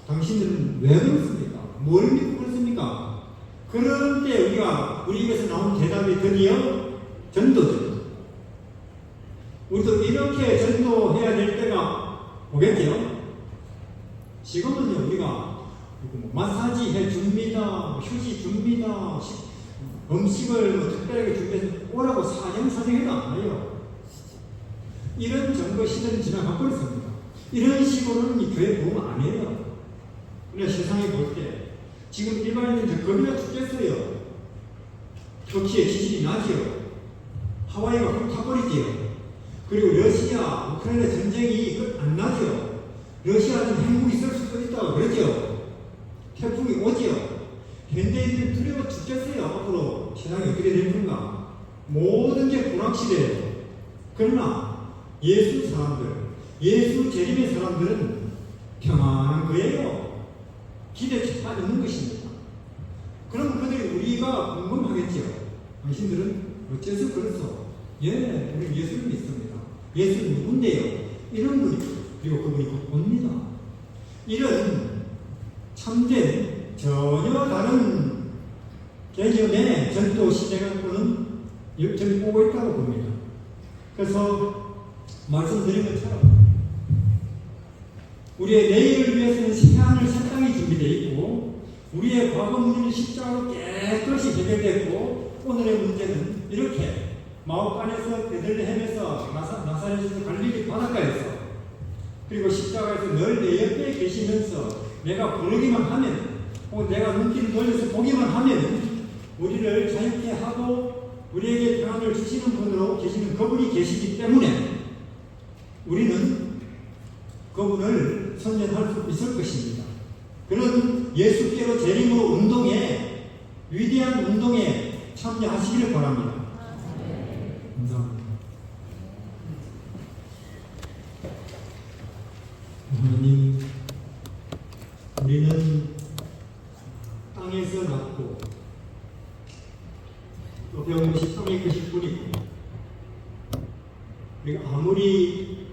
당신들은 왜 그렇습니까? 뭘 믿고 그렇습니까? 그런 때 우리 입에서 나온 대답이 드디어 전도죠. 우리도 이렇게 전도해야 될 때가 오겠죠? 지금은요, 우리가 마사지 해줍니다, 휴지 줍니다, 음식을 특별하게 준비해서 오라고 사정해도 안 와요. 이런 정거 시대는 지나가 버렸습니다. 이런 식으로는 이 교회 도움 안 해요. 우리가 세상에 볼 때, 지금 일반인들 겁이나 죽겠어요. 터키에 지진이 나지요. 하와이가 그럼 타버리지요. 그리고 러시아, 우크라이나 전쟁이 안 나죠. 러시아는 행복이 있을 수도 있다고 그러죠. 태풍이 오지요. 현대인들은 두려워 죽겠어요. 앞으로 세상이 어떻게 될 건가. 모든 게 불확실해요. 그러나 예수 사람들, 예수 재림의 사람들은 평안한 거예요. 기대치 빠지는 것입니다. 그럼 그들이 우리가 궁금하겠죠. 당신들은 어째서 그렇소? 예, 우리 예수를 믿습니다. 예수는 누군데요? 이런 분이, 그리고 그분이 곧 옵니다. 이런 참된 전혀 다른 개념의 전도 시대가 또는 저는 오고 있다고 봅니다. 그래서 말씀드린 것처럼 우리의 내일을 위해서는 새하늘 새 땅이 준비되어 있고, 우리의 과거 문제는 십자가로 깨끗이 해결됐고, 오늘의 문제는 이렇게 마오간에서 베들레헴에서 나사렛에서 갈릴리 바닷가에서, 그리고 십자가에서 늘 내 옆에 계시면서 내가 부르기만 하면, 혹은 내가 눈길을 돌려서 보기만 하면 우리를 자유케 하고 우리에게 평안을 주시는 분으로 계시는 그분이 계시기 때문에 우리는 그분을 선전할 수 있을 것입니다. 그런 예수께로 재림으로 운동에, 위대한 운동에 참여하시기를 바랍니다. 감사합니다. 하나님, 우리는 땅에서 났고 또 배운 것이 땅의 것일 뿐이고, 우리가 아무리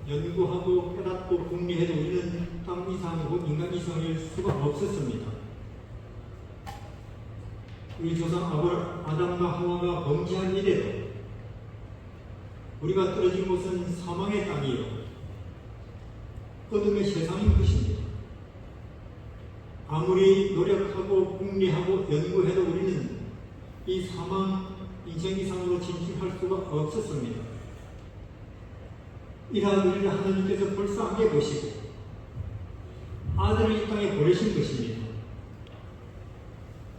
연구하고 깨닫고 궁리해도 우리는 땅 이상이고 인간 이상일 수가 없었습니다. 우리 조상 아담과 하와가 범죄한 이래로 우리가 떨어진 곳은 사망의 땅이요, 어둠의 세상인 것입니다. 아무리 노력하고 궁리하고 연구해도 우리는 이 사망 인생 이상으로 진출할 수가 없었습니다. 이러한 우리를 하나님께서 불쌍하게 보시고 아들을 이 땅에 보내신 것입니다.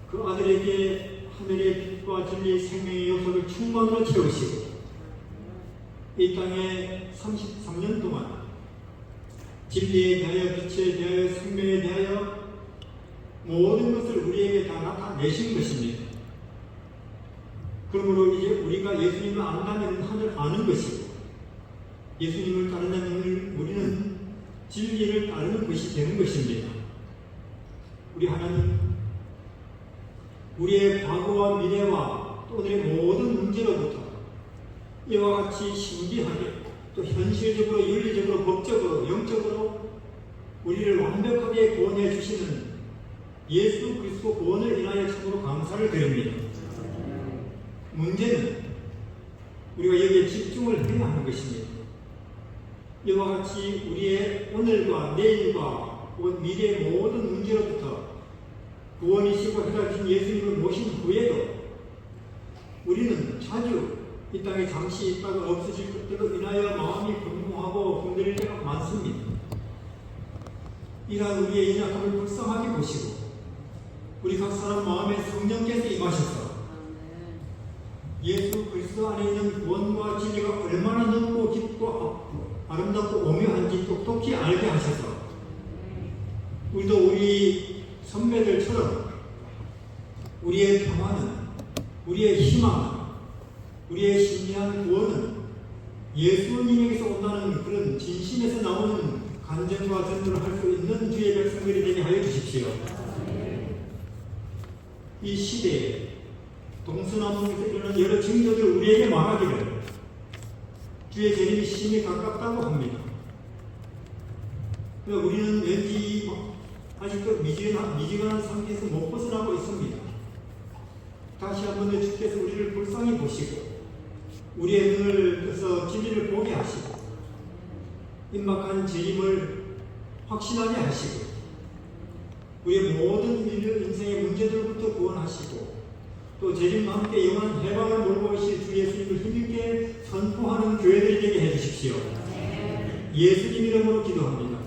그 아들에게 하늘의 빛과 진리의 생명의 요소를 충만으로 채우시고 이 땅에 33년 동안 진리에 대하여, 빛에 대하여, 생명에 대하여 모든 것을 우리에게 다 나타내신 것입니다. 그러므로 이제 우리가 예수님을 안다면 하늘 아는 것이고 예수님을 따른다면 우리는 진리를 따르는 것이 되는 것입니다. 우리 하나님, 우리의 과거와 미래와 또 오늘의 모든 문제로부터 이와 같이 신비하게 또 현실적으로 윤리적으로 법적으로 영적으로 우리를 완벽하게 구원해 주시는 예수 그리스도 구원을 인하여 참으로 감사를 드립니다. 문제는 우리가 여기에 집중을 해야 하는 것입니다. 이와 같이 우리의 오늘과 내일과 미래의 모든 문제로부터 구원이시고 해답이신 예수님을 모신 후에도 우리는 자주 이 땅에 잠시 있다가 없어질 것들로 인하여 마음이 분노하고 흔들릴 때가 많습니다. 이러한 우리의 연약함을 불쌍하게 보시고 우리 각 사람 마음에 성령께서 임하셔서 예수 그리스도 안에 있는 구원과 진리가 얼마나 넓고 깊고 아름답고 오묘한지 똑똑히 알게 하셔서 우리도 우리 선배들처럼 우리의 평화는 우리의 희망은 우리의 신비한 구원은 예수님에게서 온다는 그런 진심에서 나오는 간증과 전도를 할 수 있는 주의 백성들이 되게 하여 주십시오. 이 시대에 동서남북에서 일어나는 여러 징조들 우리에게 말하기를 주의 재림이 심히 가깝다고 합니다. 그러나 우리는 왠지 아직도 미지근한 상태에서 못 벗어나고 있습니다. 다시 한번 주께서 우리를 불쌍히 보시고 우리의 눈을 떠서 진리를 보게 하시고 임박한 재림을 확신하게 하시고 우리의 모든 인생의 문제들부터 구원하시고 또 재림과 함께 영원한 해방을 몰고 오실 주 예수님을 힘있게 선포하는 교회들이 되게 해주십시오. 예수님 이름으로 기도합니다.